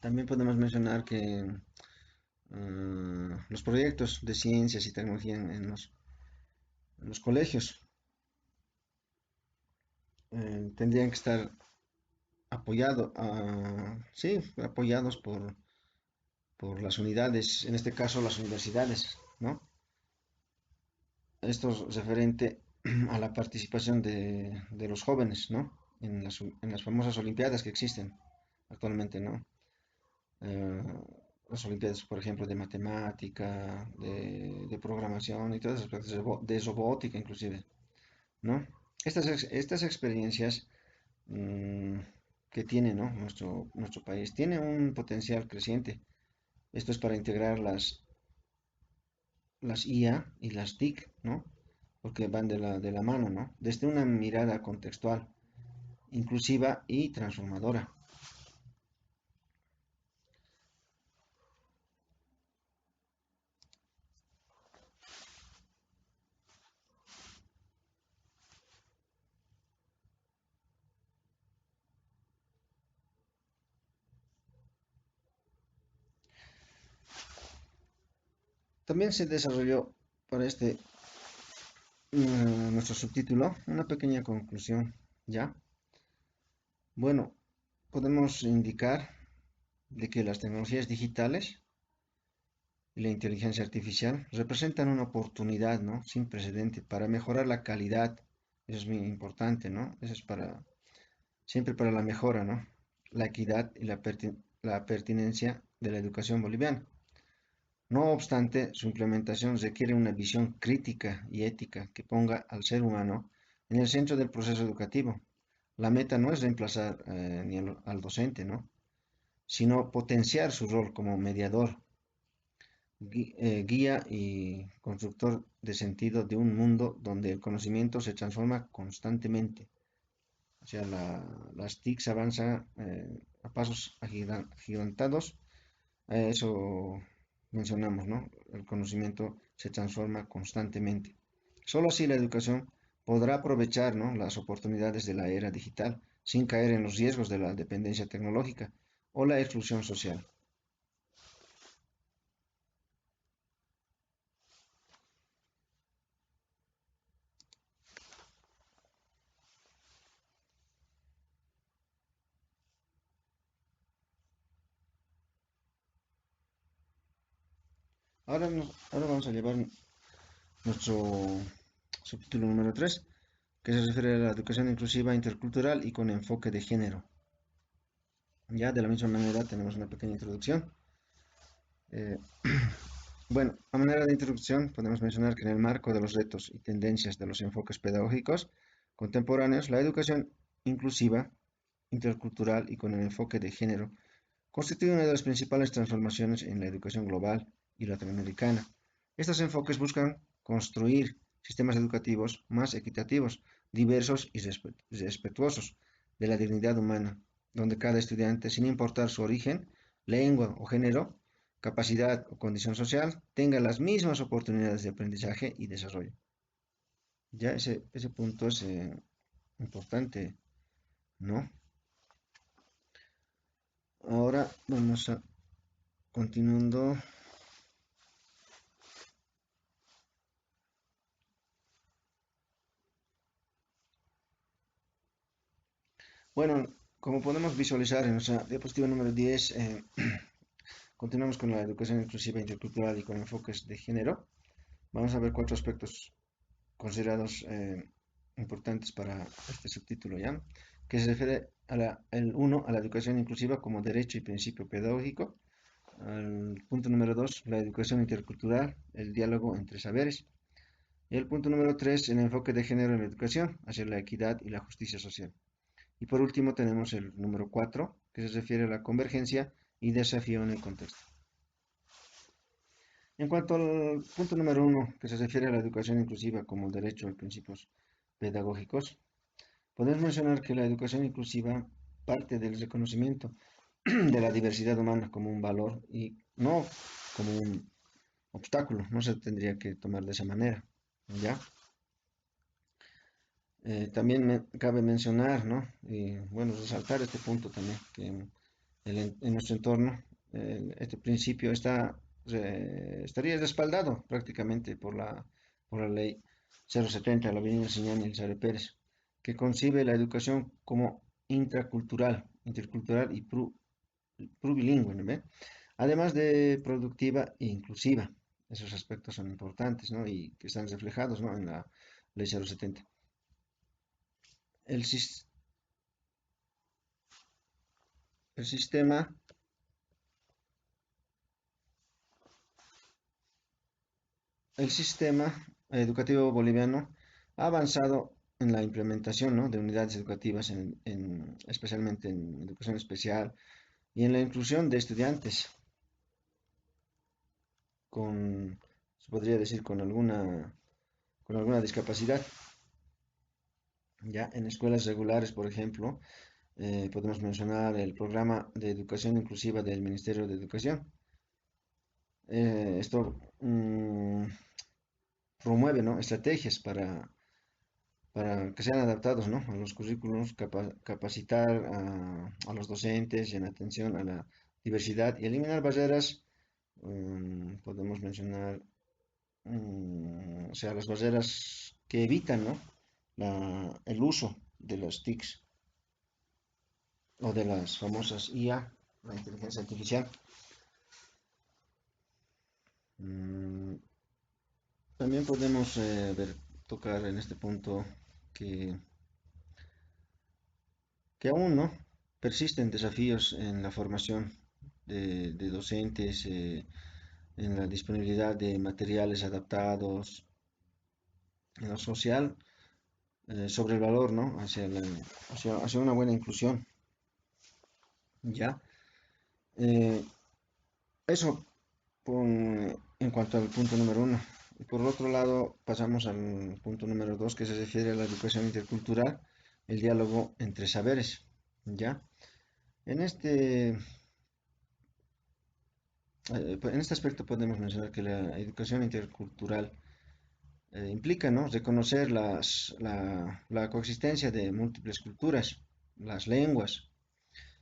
También podemos mencionar que los proyectos de ciencias y tecnología en los colegios tendrían que estar sí, apoyados por las unidades, en este caso las universidades, ¿no? Esto es referente a la participación de los jóvenes, ¿no?, en las famosas olimpiadas que existen actualmente, ¿no? Eh, las olimpiadas, por ejemplo, de matemática, de programación y todos los aspectos de robótica inclusive, ¿no? Estas experiencias mm, que tiene, ¿no?, nuestro país, tiene un potencial creciente. Esto es para integrar las IA y las TIC, ¿no? Porque van de la mano, ¿no? Desde una mirada contextual, inclusiva y transformadora. También se desarrolló para nuestro subtítulo una pequeña conclusión, ¿ya? Bueno, podemos indicar de que las tecnologías digitales y la inteligencia artificial representan una oportunidad, ¿no?, sin precedente para mejorar la calidad. Eso es muy importante, ¿no? Eso es siempre para la mejora, ¿no?, la equidad y la pertinencia de la educación boliviana. No obstante, su implementación requiere una visión crítica y ética que ponga al ser humano en el centro del proceso educativo. La meta no es reemplazar ni al docente, ¿no?, sino potenciar su rol como mediador, guía y constructor de sentido de un mundo donde el conocimiento se transforma constantemente. O sea, las TICs avanzan a pasos agigantados. Eso mencionamos, ¿no? El conocimiento se transforma constantemente. Solo así la educación podrá aprovechar, ¿no?, las oportunidades de la era digital sin caer en los riesgos de la dependencia tecnológica o la exclusión social. Ahora vamos a llevar nuestro subtítulo número 3, que se refiere a la educación inclusiva intercultural y con enfoque de género. Ya de la misma manera tenemos una pequeña introducción. Eh, bueno, a manera de introducción podemos mencionar que en el marco de los retos y tendencias de los enfoques pedagógicos contemporáneos, la educación inclusiva, intercultural y con el enfoque de género constituye una de las principales transformaciones en la educación global y latinoamericana. Estos enfoques buscan construir sistemas educativos más equitativos, diversos y respetuosos de la dignidad humana, donde cada estudiante, sin importar su origen, lengua o género, capacidad o condición social, tenga las mismas oportunidades de aprendizaje y desarrollo. Ya ese punto es importante, ¿no? Ahora vamos a continuando. Bueno, como podemos visualizar en nuestra diapositiva número 10, continuamos con la educación inclusiva intercultural y con enfoques de género. Vamos a ver cuatro aspectos considerados importantes para este subtítulo, ¿ya? Que se refiere el 1 a la educación inclusiva como derecho y principio pedagógico. Al punto número 2, la educación intercultural, el diálogo entre saberes. Y el punto número 3, el enfoque de género en la educación, hacia la equidad y la justicia social. Y por último tenemos el número 4, que se refiere a la convergencia y desafío en el contexto. En cuanto al punto número 1, que se refiere a la educación inclusiva como derecho a principios pedagógicos, podemos mencionar que la educación inclusiva parte del reconocimiento de la diversidad humana como un valor y no como un obstáculo, no se tendría que tomar de esa manera, ¿ya? También cabe mencionar, ¿no? Y bueno, resaltar este punto también, que en nuestro entorno este principio estaría respaldado prácticamente por la ley 070, la Avenida Señal y el Sare Pérez, que concibe la educación como intracultural, intercultural y plurilingüe, ¿no? Además de productiva e inclusiva. Esos aspectos son importantes, ¿no? Y que están reflejados, ¿no?, en la ley 070. El, el sistema El sistema educativo boliviano ha avanzado en la implementación, ¿no?, de unidades educativas, especialmente en educación especial y en la inclusión de estudiantes con, se podría decir, con alguna discapacidad. Ya en escuelas regulares, por ejemplo, podemos mencionar el programa de educación inclusiva del Ministerio de Educación. Esto promueve, ¿no?, estrategias para que sean adaptados, ¿no?, a los currículos, capacitar a los docentes en atención a la diversidad y eliminar barreras. Podemos mencionar, o sea, las barreras que evitan, ¿no?, el uso de las TICs o de las famosas IA, la inteligencia artificial. Mm, También podemos tocar en este punto que que aún no persisten desafíos en la formación de docentes, en la disponibilidad de materiales adaptados, en lo social, sobre el valor, ¿no?, hacia una buena inclusión, ¿ya? Eh, Eso en cuanto al punto número 1. Y por otro lado, pasamos al punto número 2, que se refiere a la educación intercultural, el diálogo entre saberes, ¿ya? En en este aspecto podemos mencionar que la educación intercultural implica, ¿no? Reconocer la coexistencia de múltiples culturas, las lenguas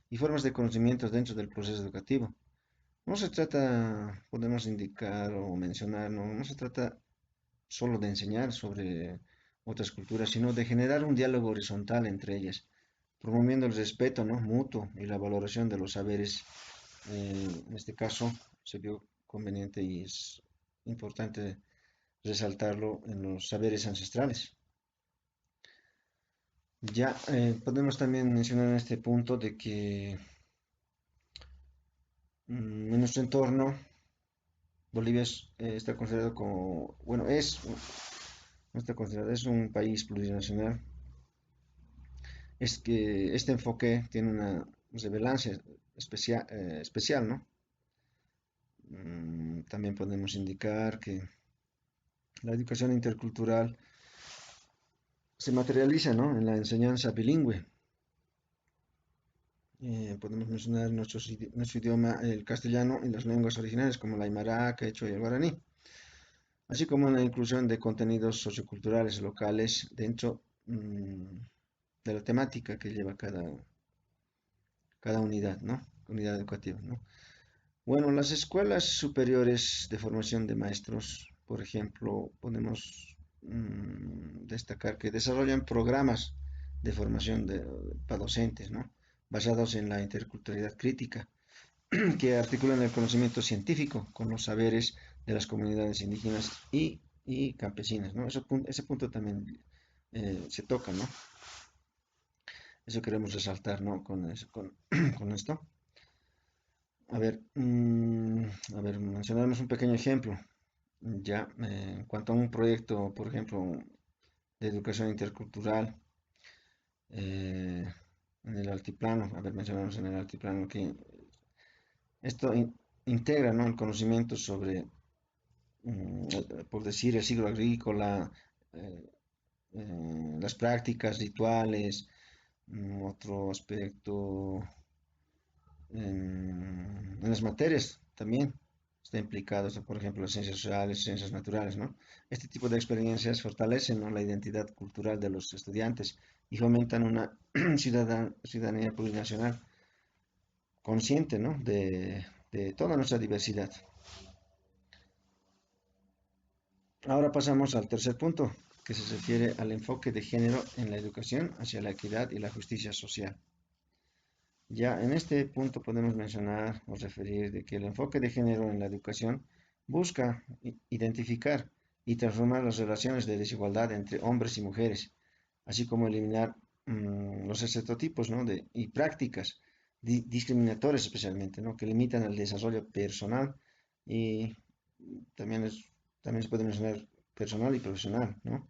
y formas de conocimientos dentro del proceso educativo. No se trata, podemos indicar o mencionar, no se trata solo de enseñar sobre otras culturas, sino de generar un diálogo horizontal entre ellas, promoviendo el respeto, ¿no? mutuo y la valoración de los saberes. En este caso se vio conveniente y es importante resaltarlo en los saberes ancestrales. Ya podemos también mencionar en este punto de que en nuestro entorno Bolivia está considerado como, bueno, no está considerado, es un país plurinacional. Es que este enfoque tiene una relevancia especial, ¿no? También podemos indicar que la educación intercultural se materializa, ¿no? en la enseñanza bilingüe. Podemos mencionar nuestro idioma, el castellano, y las lenguas originales como el aymara, quechua y el guaraní, así como en la inclusión de contenidos socioculturales locales dentro de la temática que lleva cada unidad, ¿no? Unidad educativa, ¿no? Bueno, las escuelas superiores de formación de maestros, por ejemplo, podemos destacar que desarrollan programas de formación para docentes, ¿no? Basados en la interculturalidad crítica, que articulan el conocimiento científico con los saberes de las comunidades indígenas y campesinas, ¿no? Ese punto también se toca, ¿no? Eso queremos resaltar, ¿no? Con esto. A ver, mencionaremos un pequeño ejemplo. Ya, en cuanto a un proyecto, por ejemplo, de educación intercultural eh, en el altiplano, a ver, mencionamos en el altiplano que esto integra, ¿no? el conocimiento sobre, por decir, el ciclo agrícola, eh, las prácticas rituales, otro aspecto en las materias también está implicado, esto, por ejemplo, las ciencias sociales, ciencias naturales, ¿no? Este tipo de experiencias fortalecen, ¿no? la identidad cultural de los estudiantes y fomentan una ciudadanía plurinacional consciente, ¿no? de toda nuestra diversidad. Ahora pasamos al tercer punto, que se refiere al enfoque de género en la educación hacia la equidad y la justicia social. Ya en este punto podemos mencionar o referir de que el enfoque de género en la educación busca identificar y transformar las relaciones de desigualdad entre hombres y mujeres, así como eliminar los estereotipos, ¿no? y prácticas discriminatorias especialmente, ¿no? que limitan el desarrollo personal y también, también se puede mencionar personal y profesional, ¿no?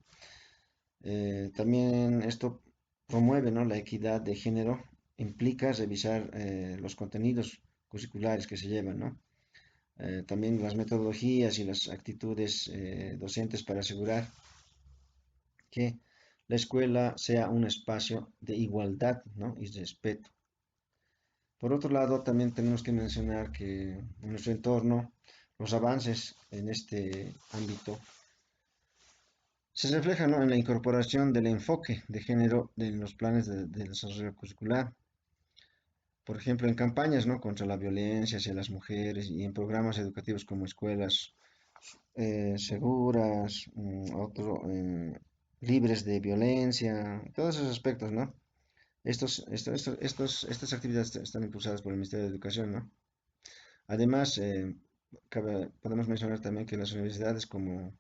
También esto promueve, ¿no? la equidad de género, implica revisar los contenidos curriculares que se llevan, ¿no? También las metodologías y las actitudes docentes para asegurar que la escuela sea un espacio de igualdad, ¿no? y respeto. Por otro lado, también tenemos que mencionar que en nuestro entorno los avances en este ámbito se refleja, ¿no? en la incorporación del enfoque de género en los planes de desarrollo curricular, por ejemplo, en campañas, ¿no? contra la violencia hacia las mujeres y en programas educativos como escuelas seguras, libres de violencia, todos esos aspectos, ¿no? Estas actividades están impulsadas por el Ministerio de Educación, ¿no? Además, podemos mencionar también que las universidades como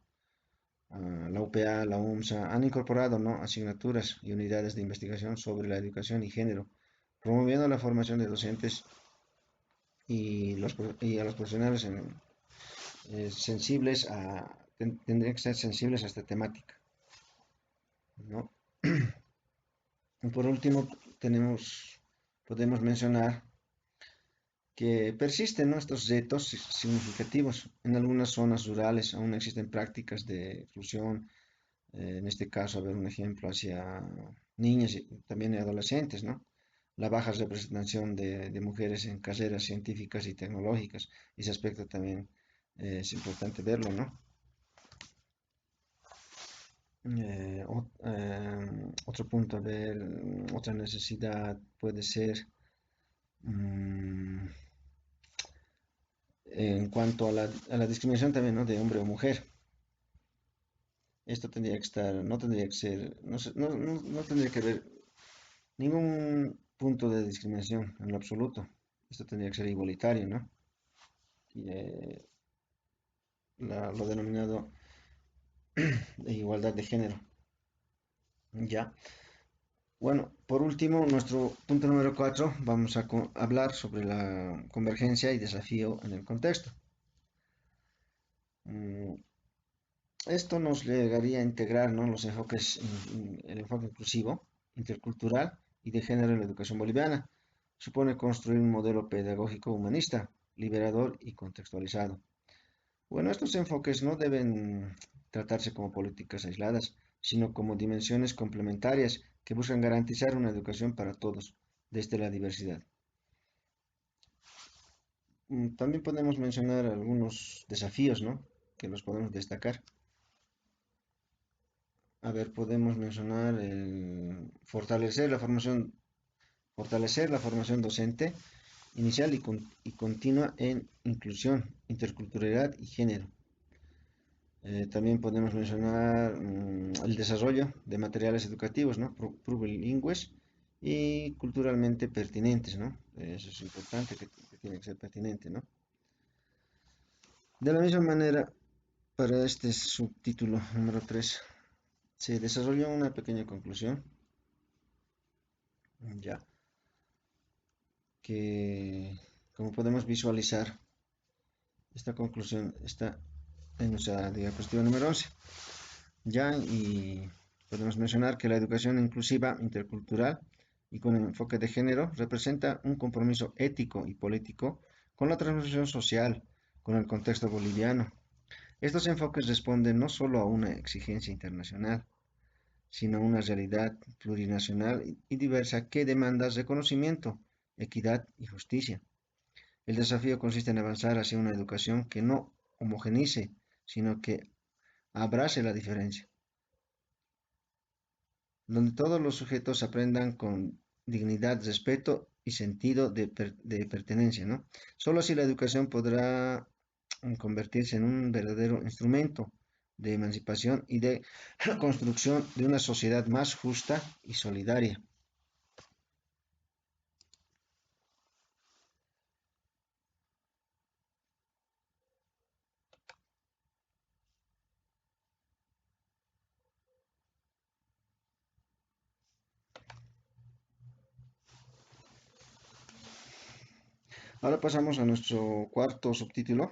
la UPA, la UMSA, han incorporado, ¿no? asignaturas y unidades de investigación sobre la educación y género, promoviendo la formación de docentes y a los profesionales sensibles tendrían que ser sensibles a esta temática, ¿no? Y por último, podemos mencionar que persisten, ¿no? estos retos significativos. En algunas zonas rurales aún existen prácticas de exclusión, en este caso, a ver un ejemplo hacia niñas y también adolescentes, ¿no? la baja representación de mujeres en carreras científicas y tecnológicas. Ese aspecto también es importante verlo, ¿no? Otro punto a ver, otra necesidad puede ser mm, en cuanto a la discriminación también, ¿no? De hombre o mujer. Esto tendría que estar, no tendría que ser, no tendría que haber ningún punto de discriminación en lo absoluto. Esto tendría que ser igualitario, ¿no? Y, lo denominado igualdad de género. Ya. Bueno, por último, nuestro punto número 4, vamos a hablar sobre la convergencia y desafío en el contexto. Mm, Esto nos llegaría a integrar, ¿no? Los enfoques, el enfoque inclusivo, intercultural y de género en la educación boliviana. Supone construir un modelo pedagógico humanista, liberador y contextualizado. Bueno, estos enfoques no deben tratarse como políticas aisladas, sino como dimensiones complementarias que buscan garantizar una educación para todos, desde la diversidad. También podemos mencionar algunos desafíos, ¿no? Que los podemos destacar. A ver, podemos mencionar el fortalecer la formación docente inicial y continua en inclusión, interculturalidad y género. También podemos mencionar el desarrollo de materiales educativos, ¿no? Plurilingües y culturalmente pertinentes, ¿no? Eso es importante, que tiene que ser pertinente, ¿no? De la misma manera, para este subtítulo número 3 se desarrolló una pequeña conclusión, ya que, como podemos visualizar, esta conclusión está en nuestra diapositiva número 11. Ya, y podemos mencionar que la educación inclusiva, intercultural y con enfoque de género representa un compromiso ético y político con la transformación social, con el contexto boliviano. Estos enfoques responden no solo a una exigencia internacional, sino a una realidad plurinacional y diversa que demanda reconocimiento, equidad y justicia. El desafío consiste en avanzar hacia una educación que no homogenice, sino que abrace la diferencia, donde todos los sujetos aprendan con dignidad, respeto y sentido de pertenencia, ¿no? Solo así la educación podrá convertirse en un verdadero instrumento de emancipación y de construcción de una sociedad más justa y solidaria. Ahora pasamos a nuestro cuarto subtítulo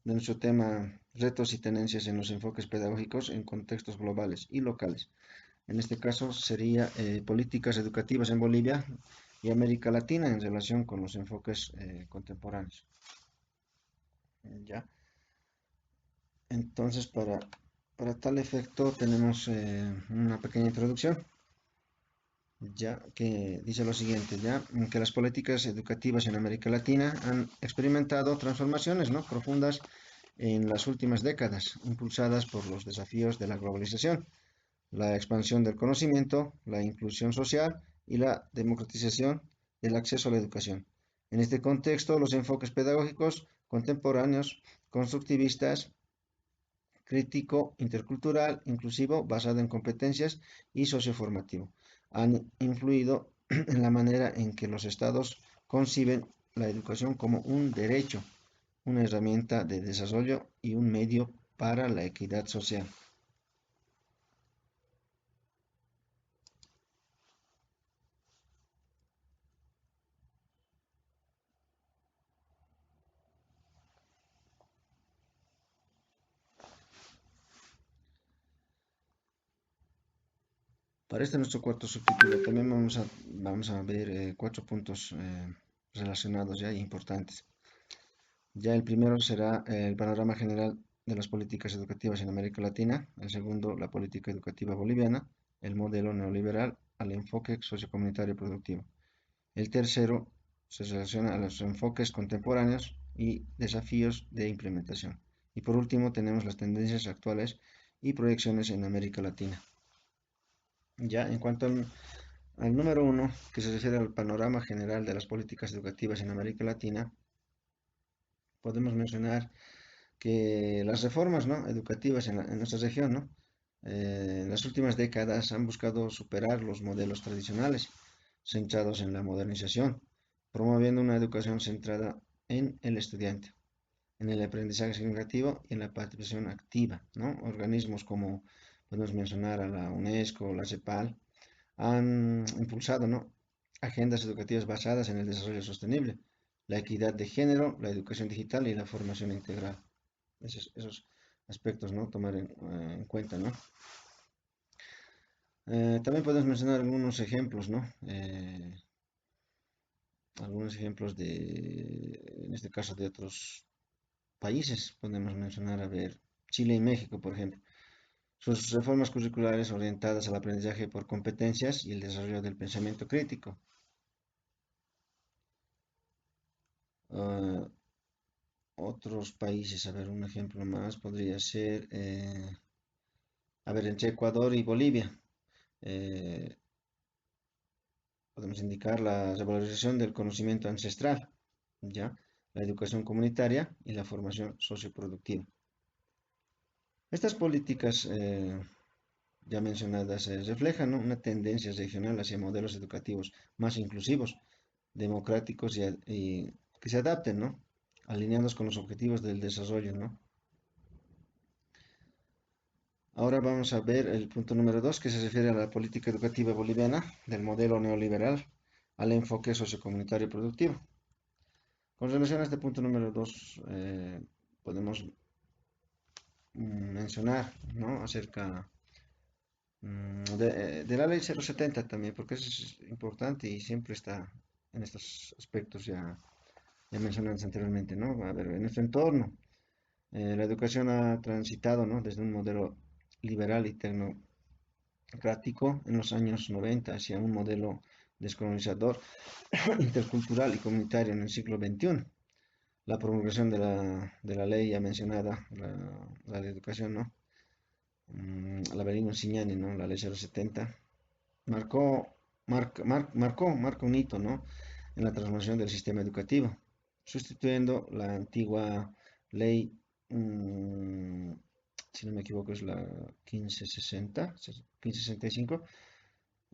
de nuestro tema, retos y tendencias en los enfoques pedagógicos en contextos globales y locales. En este caso sería políticas educativas en Bolivia y América Latina en relación con los enfoques contemporáneos. ¿Ya? Entonces, para tal efecto tenemos una pequeña introducción, ya que dice lo siguiente, ya que las políticas educativas en América Latina han experimentado transformaciones, ¿no? Profundas en las últimas décadas, impulsadas por los desafíos de la globalización, la expansión del conocimiento, la inclusión social y la democratización del acceso a la educación. En este contexto, los enfoques pedagógicos contemporáneos, constructivistas, crítico, intercultural, inclusivo, basado en competencias y socioformativo, han influido en la manera en que los estados conciben la educación como un derecho, una herramienta de desarrollo y un medio para la equidad social. Para este nuestro cuarto subtítulo también vamos a ver cuatro puntos relacionados ya importantes. Ya el primero será el panorama general de las políticas educativas en América Latina. El segundo, la política educativa boliviana, el modelo neoliberal al enfoque sociocomunitario productivo. El tercero se relaciona a los enfoques contemporáneos y desafíos de implementación. Y por último tenemos las tendencias actuales y proyecciones en América Latina. Ya en cuanto al número uno, que se refiere al panorama general de las políticas educativas en América Latina, podemos mencionar que las reformas, ¿no?, educativas en nuestra región, ¿no?, en las últimas décadas han buscado superar los modelos tradicionales centrados en la modernización, promoviendo una educación centrada en el estudiante, en el aprendizaje significativo y en la participación activa, ¿no? Organismos como podemos mencionar a la UNESCO o la CEPAL han impulsado, ¿no?, agendas educativas basadas en el desarrollo sostenible, la equidad de género, la educación digital y la formación integral. Esos aspectos, ¿no?, tomar en cuenta, ¿no? También podemos mencionar algunos ejemplos, ¿no? Algunos ejemplos en este caso, de otros países. Podemos mencionar, a ver, Chile y México, por ejemplo. Sus reformas curriculares orientadas al aprendizaje por competencias y el desarrollo del pensamiento crítico. Ah, Otros países, a ver, un ejemplo más podría ser, a ver, entre Ecuador y Bolivia. eh, Podemos indicar la revalorización del conocimiento ancestral, ¿ya?, la educación comunitaria y la formación socioproductiva. Estas políticas ya mencionadas reflejan, ¿no?, una tendencia regional hacia modelos educativos más inclusivos, democráticos y que se adapten, ¿no?, alineados con los objetivos del desarrollo, ¿no? Ahora vamos a ver el punto número 2, que se refiere a la política educativa boliviana, del modelo neoliberal al enfoque sociocomunitario y productivo. Con relación a este punto número 2, podemos mencionar, ¿no?, acerca de la ley 070 también, porque eso es importante y siempre está en estos aspectos ya mencionados anteriormente, ¿no? A ver, en nuestro entorno, la educación ha transitado, ¿no?, desde un modelo liberal y tecnocrático en los años 90 hacia un modelo descolonizador, intercultural y comunitario en el siglo XXI. La promulgación de la ley ya mencionada, la de educación, ¿no? La Avelino Signani, ¿no? La ley 070, marcó un hito, ¿no?, en la transformación del sistema educativo, sustituyendo la antigua ley, mm, si no me equivoco, es la 1565,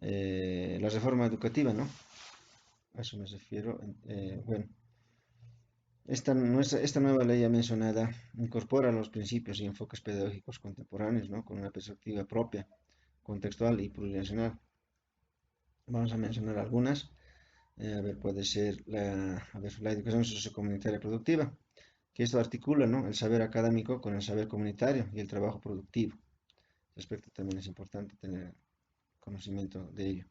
la reforma educativa, ¿no? A eso me refiero. Bueno, esta nueva ley ya mencionada incorpora los principios y enfoques pedagógicos contemporáneos, ¿no?, con una perspectiva propia, contextual y plurinacional. Vamos a mencionar algunas. A ver, puede ser la educación sociocomunitaria productiva, que esto articula, ¿no?, el saber académico con el saber comunitario y el trabajo productivo. Este aspecto también es importante tener conocimiento de ello.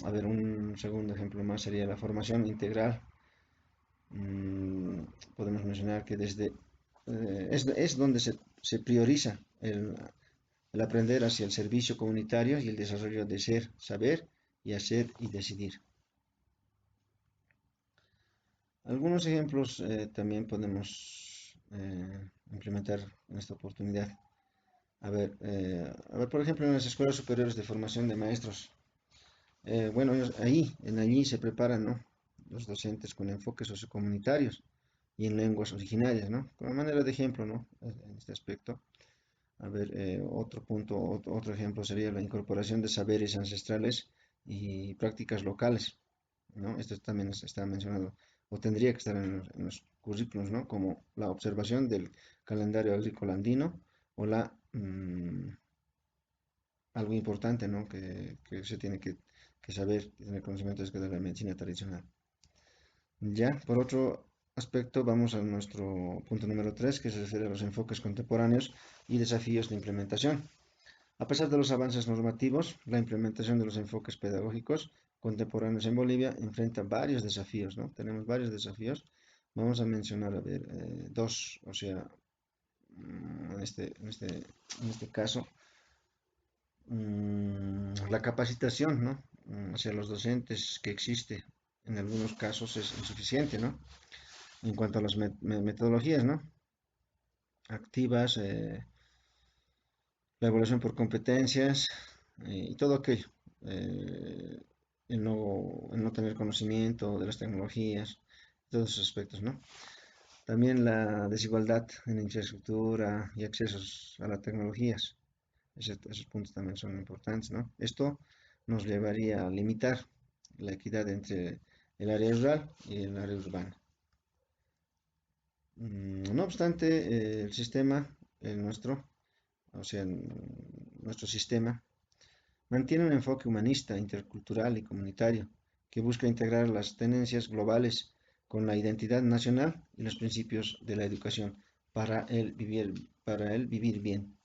A ver, un segundo ejemplo más sería la formación integral. Podemos mencionar que es donde se prioriza el aprender hacia el servicio comunitario y el desarrollo de ser, saber y hacer y decidir. Algunos ejemplos también podemos implementar en esta oportunidad. Por ejemplo, en las escuelas superiores de formación de maestros. Bueno, allí se preparan, ¿no?, los docentes con enfoques sociocomunitarios y en lenguas originarias, ¿no? Como manera de ejemplo, ¿no?, en este aspecto. A ver, otro ejemplo sería la incorporación de saberes ancestrales y prácticas locales, ¿no? Esto también está mencionado o tendría que estar en los currículos, ¿no?, como la observación del calendario agrícola andino o algo importante, ¿no?, que se tiene que saber, tener conocimiento de la medicina tradicional. Ya, por otro aspecto, vamos a nuestro punto número 3, que se refiere a los enfoques contemporáneos y desafíos de implementación. A pesar de los avances normativos, la implementación de los enfoques pedagógicos contemporáneos en Bolivia enfrenta varios desafíos, ¿no? Tenemos varios desafíos. Vamos a mencionar, a ver, dos, o sea, en este caso, la capacitación, ¿no? hacia los docentes que existe en algunos casos es insuficiente, ¿no? En cuanto a las metodologías, ¿no? Activas, la evaluación por competencias y todo aquello. eh, el no tener conocimiento de las tecnologías, todos esos aspectos, ¿no? También la desigualdad en infraestructura y accesos a las tecnologías. Esos puntos también son importantes, ¿no? Esto nos llevaría a limitar la equidad entre el área rural y el área urbana. No obstante, el sistema, el nuestro, o sea, nuestro sistema, mantiene un enfoque humanista, intercultural y comunitario que busca integrar las tendencias globales con la identidad nacional y los principios de la educación para el vivir bien.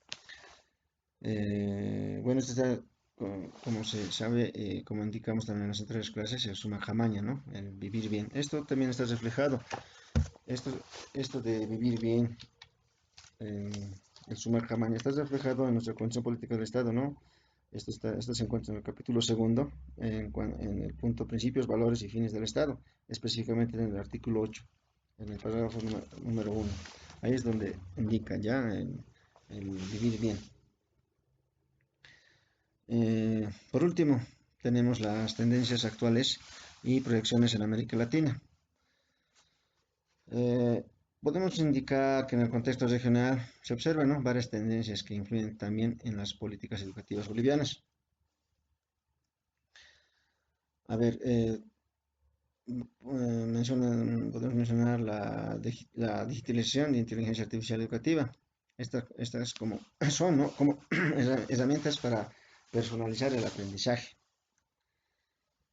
Bueno, esto está, como se sabe, como indicamos también en las anteriores clases, el suma jamaña, ¿no? El vivir bien. Esto también está reflejado. Esto, esto de vivir bien, eh, el suma jamaña, está reflejado en nuestra Constitución Política del Estado, ¿no? Esto se encuentra en el capítulo segundo, en el punto principios, valores y fines del Estado, específicamente en el artículo 8, en el parágrafo número 1. Ahí es donde indica ya el vivir bien. Por último, tenemos las tendencias actuales y proyecciones en América Latina. Eh, Podemos indicar que en el contexto regional se observan, ¿no?, varias tendencias que influyen también en las políticas educativas bolivianas. A ver, podemos mencionar la digitalización de inteligencia artificial educativa. Estas como, son, ¿no?, como herramientas para personalizar el aprendizaje,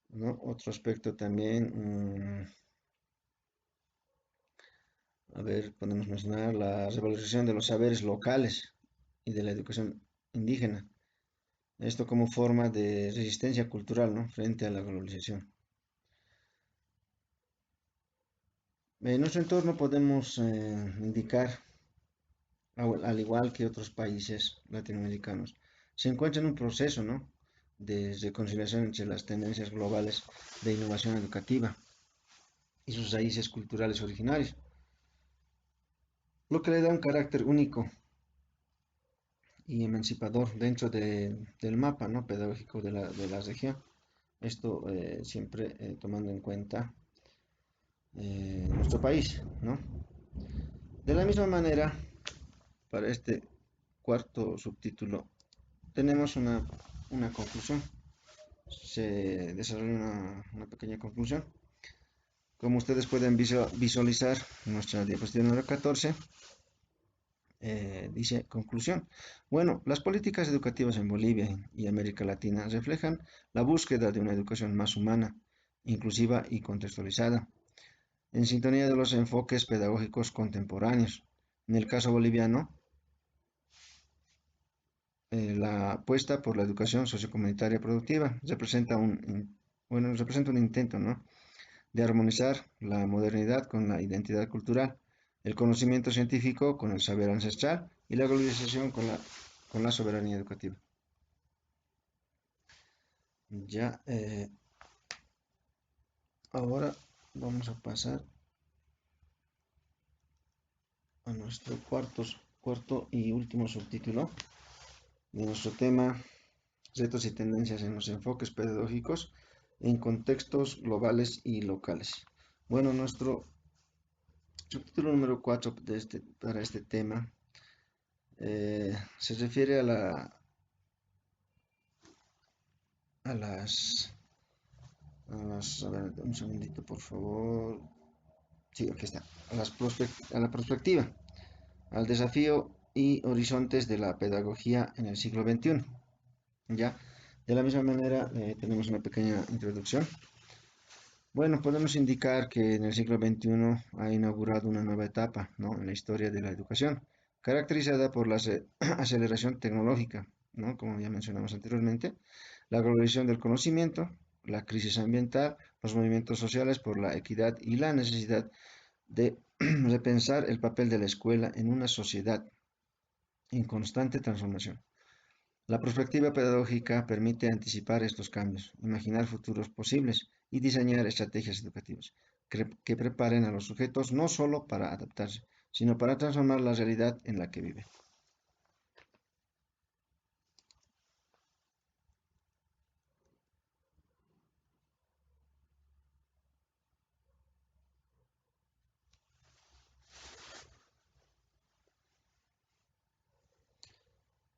¿no? Otro aspecto también, a ver, podemos mencionar la revalorización de los saberes locales y de la educación indígena. Esto como forma de resistencia cultural, ¿no?, frente a la globalización. En nuestro entorno podemos indicar, al igual que otros países latinoamericanos, se encuentra en un proceso, ¿no?, de reconciliación entre las tendencias globales de innovación educativa y sus raíces culturales originarias, lo que le da un carácter único y emancipador dentro del mapa, ¿no?, pedagógico de la región. Esto siempre tomando en cuenta nuestro país, ¿no? De la misma manera, para este cuarto subtítulo, tenemos una conclusión. Se desarrolla una pequeña conclusión. Como ustedes pueden visualizar, nuestra diapositiva número 14 dice conclusión. Bueno, las políticas educativas en Bolivia y América Latina reflejan la búsqueda de una educación más humana, inclusiva y contextualizada, en sintonía de los enfoques pedagógicos contemporáneos. En el caso boliviano, la apuesta por la educación sociocomunitaria productiva representa un intento, ¿no?, de armonizar la modernidad con la identidad cultural, el conocimiento científico con el saber ancestral y la globalización con la soberanía educativa. Ya, ahora vamos a pasar a nuestro cuarto y último subtítulo de nuestro tema, retos y tendencias en los enfoques pedagógicos en contextos globales y locales. Bueno, nuestro subtítulo número 4 para este tema se refiere a las, a ver, un segundito por favor. Sí, aquí está. A la perspectiva, al desafío y horizontes de la pedagogía en el siglo XXI. Ya, de la misma manera, tenemos una pequeña introducción. Bueno, podemos indicar que en el siglo XXI ha inaugurado una nueva etapa, ¿no?, en la historia de la educación, caracterizada por la aceleración tecnológica, ¿no?, como ya mencionamos anteriormente, la globalización del conocimiento, la crisis ambiental, los movimientos sociales por la equidad y la necesidad de repensar el papel de la escuela en una sociedad en constante transformación. La perspectiva pedagógica permite anticipar estos cambios, imaginar futuros posibles y diseñar estrategias educativas que preparen a los sujetos no solo para adaptarse, sino para transformar la realidad en la que viven.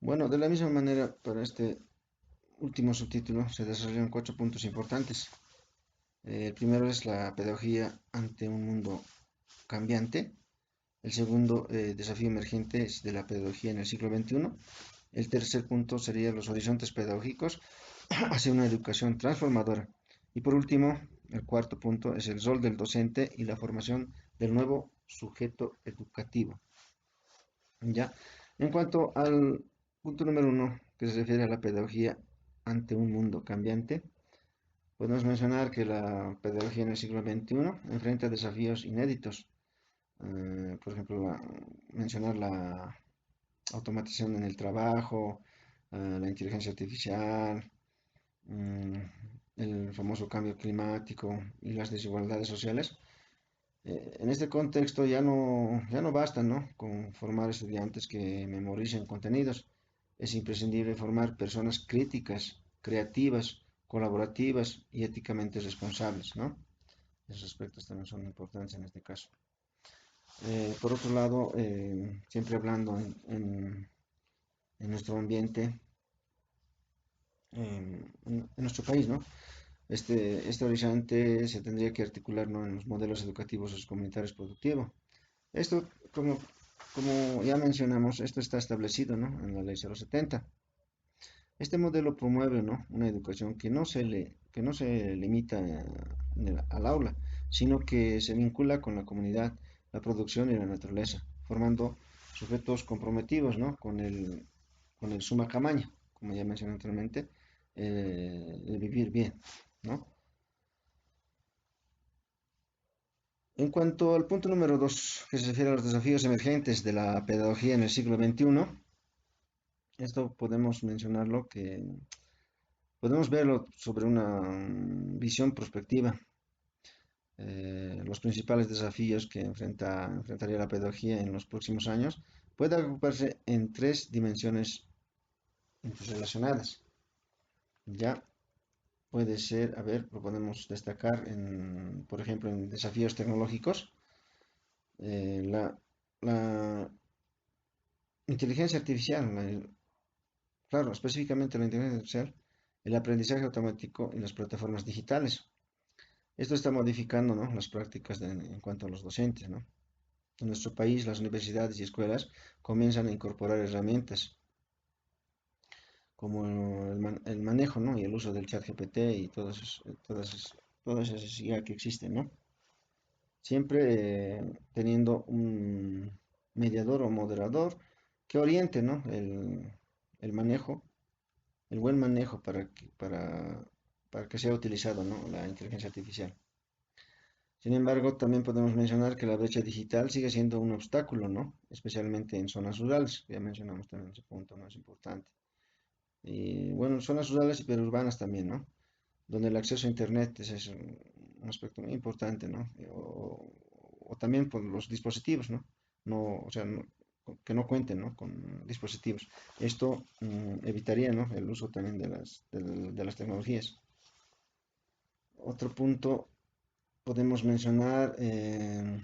Bueno, de la misma manera, para este último subtítulo se desarrollan 4 puntos importantes. El primero es la pedagogía ante un mundo cambiante. El segundo, desafío emergente es de la pedagogía en el siglo XXI. El tercer punto sería los horizontes pedagógicos hacia una educación transformadora. Y por último, el cuarto punto es el rol del docente y la formación del nuevo sujeto educativo. ¿Ya? En cuanto al punto número 1, que se refiere a la pedagogía ante un mundo cambiante, podemos mencionar que la pedagogía en el siglo XXI enfrenta desafíos inéditos. Por ejemplo, mencionar la automatización en el trabajo, la inteligencia artificial, mm, el famoso cambio climático y las desigualdades sociales. En este contexto ya no basta, ¿no?, con formar estudiantes que memoricen contenidos. Es imprescindible formar personas críticas, creativas, colaborativas y éticamente responsables, ¿no? Esos aspectos también son importantes en este caso. Por otro lado, siempre hablando en nuestro ambiente, en nuestro país, ¿no? Este horizonte se tendría que articular, ¿no?, en los modelos educativos comunitarios productivos. Esto, como ya mencionamos, esto está establecido, ¿no?, en la Ley 070. Este modelo promueve, ¿no?, una educación que no se limita al aula, sino que se vincula con la comunidad, la producción y la naturaleza, formando sujetos comprometidos, ¿no?, con el suma camaña, como ya mencioné anteriormente, el vivir bien, ¿no? En cuanto al punto número 2, que se refiere a los desafíos emergentes de la pedagogía en el siglo XXI, esto podemos mencionarlo que podemos verlo sobre una visión prospectiva. Los principales desafíos que enfrentaría la pedagogía en los próximos años puede agruparse en 3 dimensiones interrelacionadas. Ya puede ser, a ver, lo podemos destacar por ejemplo, en desafíos tecnológicos. La inteligencia artificial, claro, específicamente la inteligencia artificial, el aprendizaje automático y las plataformas digitales. Esto está modificando, ¿no?, las prácticas en cuanto a los docentes, ¿no? En nuestro país, las universidades y escuelas comienzan a incorporar herramientas como el manejo, ¿no?, y el uso del chat GPT y todas esas IA que existen, ¿no? Siempre teniendo un mediador o moderador que oriente, ¿no?, el manejo, el buen manejo para que sea utilizado, ¿no?, la inteligencia artificial. Sin embargo, también podemos mencionar que la brecha digital sigue siendo un obstáculo, ¿no?, especialmente en zonas rurales. Ya mencionamos también ese punto, ¿no?, es importante. Y bueno, zonas rurales y periurbanas también, ¿no?, donde el acceso a Internet es un aspecto muy importante, ¿no? O también por los dispositivos, ¿no? O sea, que no cuenten, ¿no?, con dispositivos. Esto evitaría, ¿no?, el uso también de las tecnologías. Otro punto podemos mencionar el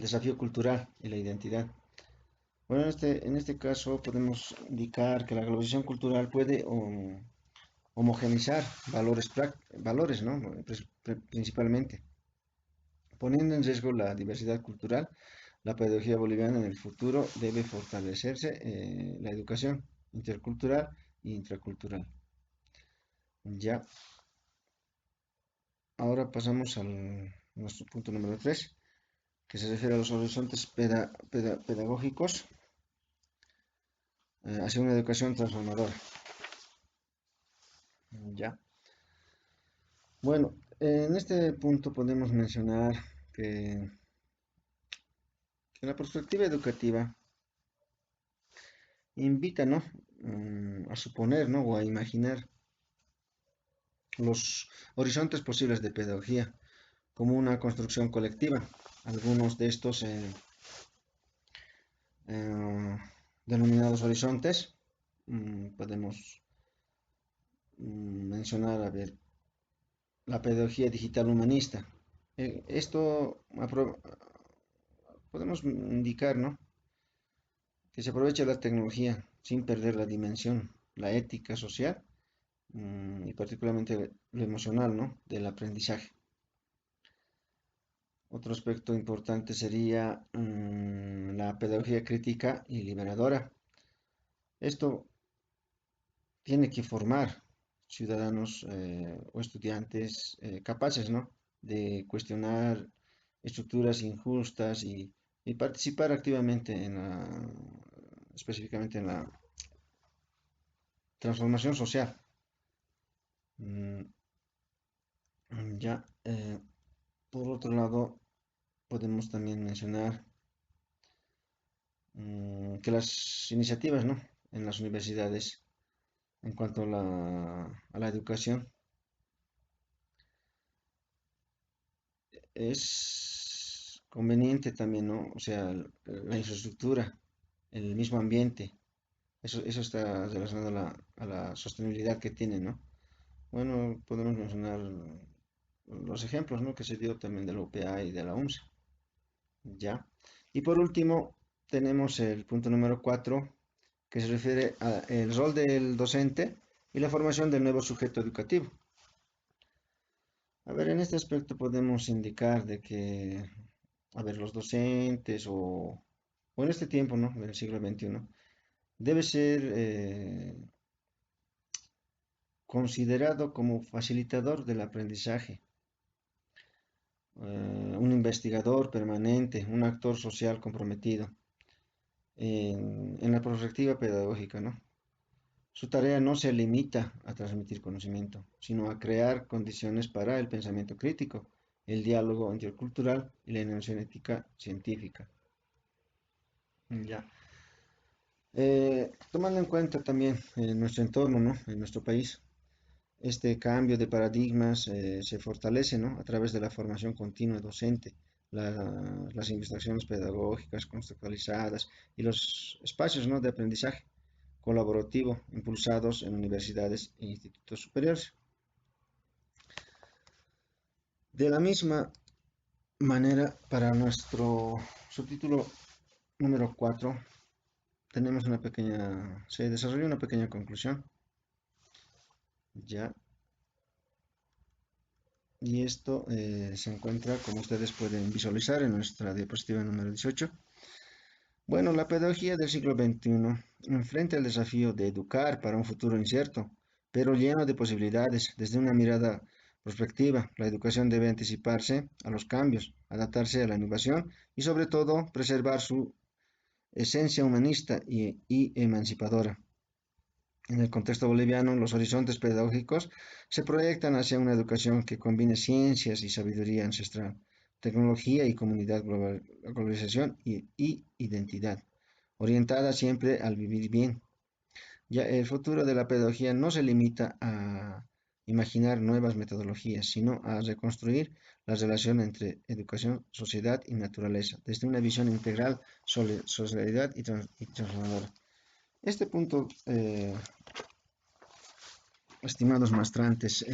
desafío cultural y la identidad. Bueno, en este caso podemos indicar que la globalización cultural puede homogeneizar valores, ¿no?, principalmente, poniendo en riesgo la diversidad cultural. La pedagogía boliviana en el futuro debe fortalecerse la educación intercultural e intracultural. Ya, ahora pasamos al nuestro punto número 3, que se refiere a los horizontes pedagógicos hacia una educación transformadora. Ya. Bueno, en este punto podemos mencionar que la perspectiva educativa invita, ¿no?, a suponer, ¿no? O a imaginar los horizontes posibles de pedagogía como una construcción colectiva. Algunos de estos eh, denominados horizontes podemos mencionar, a ver, la pedagogía digital humanista. Esto podemos indicar, ¿no? Que se aprovecha la tecnología sin perder la dimensión, la ética social y particularmente lo emocional, ¿no? Del aprendizaje. Otro aspecto importante sería la pedagogía crítica y liberadora. Esto tiene que formar ciudadanos o estudiantes capaces, ¿no? De cuestionar estructuras injustas y participar activamente específicamente en la transformación social. Mm, ya, por otro lado, podemos también mencionar que las iniciativas, ¿no? En las universidades en cuanto a la educación es conveniente también, ¿no? O sea, la infraestructura, el mismo ambiente, eso está relacionado a la sostenibilidad que tiene, ¿no? Bueno, podemos mencionar los ejemplos, ¿no? Que se dio también de la UPA y de la UMSS, ¿ya? Y por último, tenemos el punto número 4, que se refiere al rol del docente y la formación del nuevo sujeto educativo. A ver, en este aspecto podemos indicar de que, a ver, los docentes o en este tiempo, ¿no? Del siglo XXI, debe ser considerado como facilitador del aprendizaje, un investigador permanente, un actor social comprometido en la perspectiva pedagógica, ¿no? Su tarea no se limita a transmitir conocimiento, sino a crear condiciones para el pensamiento crítico, el diálogo intercultural y la innovación ética científica. Ya. Tomando en cuenta también nuestro entorno, ¿no? En nuestro país, este cambio de paradigmas se fortalece, ¿no? A través de la formación continua docente, las investigaciones pedagógicas contextualizadas y los espacios, ¿no? De aprendizaje colaborativo impulsados en universidades e institutos superiores. De la misma manera, para nuestro subtítulo número 4 tenemos se desarrolla una pequeña conclusión, ya, y esto se encuentra, como ustedes pueden visualizar, en nuestra diapositiva número 18. Bueno, la pedagogía del siglo XXI enfrenta el desafío de educar para un futuro incierto, pero lleno de posibilidades. Desde una mirada prospectiva, la educación debe anticiparse a los cambios, adaptarse a la innovación y sobre todo preservar su esencia humanista y emancipadora. En el contexto boliviano, los horizontes pedagógicos se proyectan hacia una educación que combine ciencias y sabiduría ancestral, tecnología y comunidad globalización y identidad, orientada siempre al vivir bien. Ya el futuro de la pedagogía no se limita a imaginar nuevas metodologías, sino a reconstruir la relación entre educación, sociedad y naturaleza, desde una visión integral, solidaridad y transformadora. Este punto, estimados mastrantes,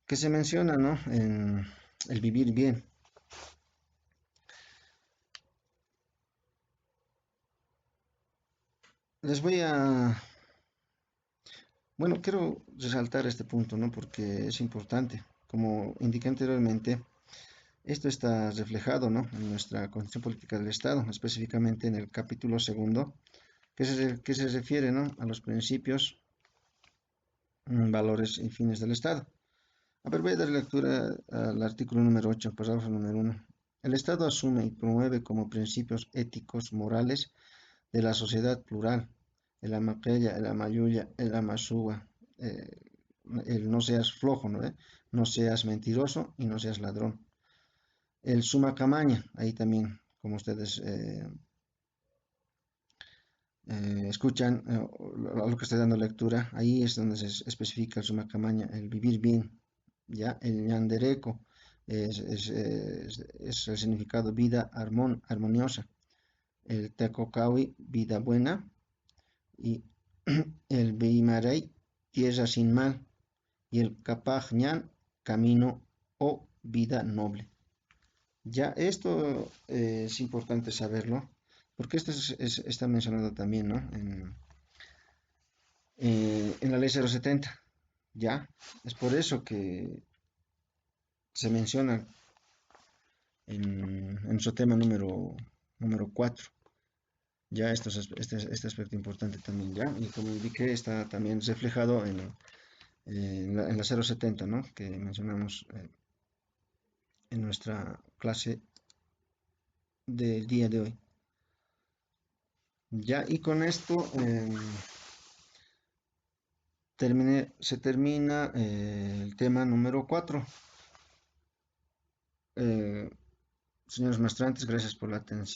que se menciona, ¿no? En el vivir bien. Les voy a, bueno, quiero resaltar este punto, ¿no? Porque es importante. Como indiqué anteriormente, esto está reflejado, ¿no? En nuestra Constitución Política del Estado, específicamente en el capítulo segundo, que se refiere, ¿no? A los principios, valores y fines del Estado. A ver, voy a dar lectura al artículo número 8, parágrafo número 1. El Estado asume y promueve como principios éticos, morales de la sociedad plural, el amaquella, el amayuya, el amasúa, eh, el no seas flojo, ¿no? No seas mentiroso y no seas ladrón. El suma camaña, ahí también, como ustedes escuchan a lo que estoy dando lectura, ahí es donde se especifica el sumacamaña, el vivir bien, ya, el ñandereco es el significado vida armoniosa, el tecocawi, vida buena, y el bimarey, tierra sin mal, y el capajñan, camino o vida noble. Ya, esto es importante saberlo, porque esto está mencionado también, ¿no? En la ley 070, ¿ya? Es por eso que se menciona en su tema número 4, ya este aspecto importante también, ¿ya? Y como indiqué, está también reflejado en la 070, ¿no? Que mencionamos en nuestra clase del día de hoy. Ya, y con esto se termina el tema número 4. Señores maestrantes, gracias por la atención.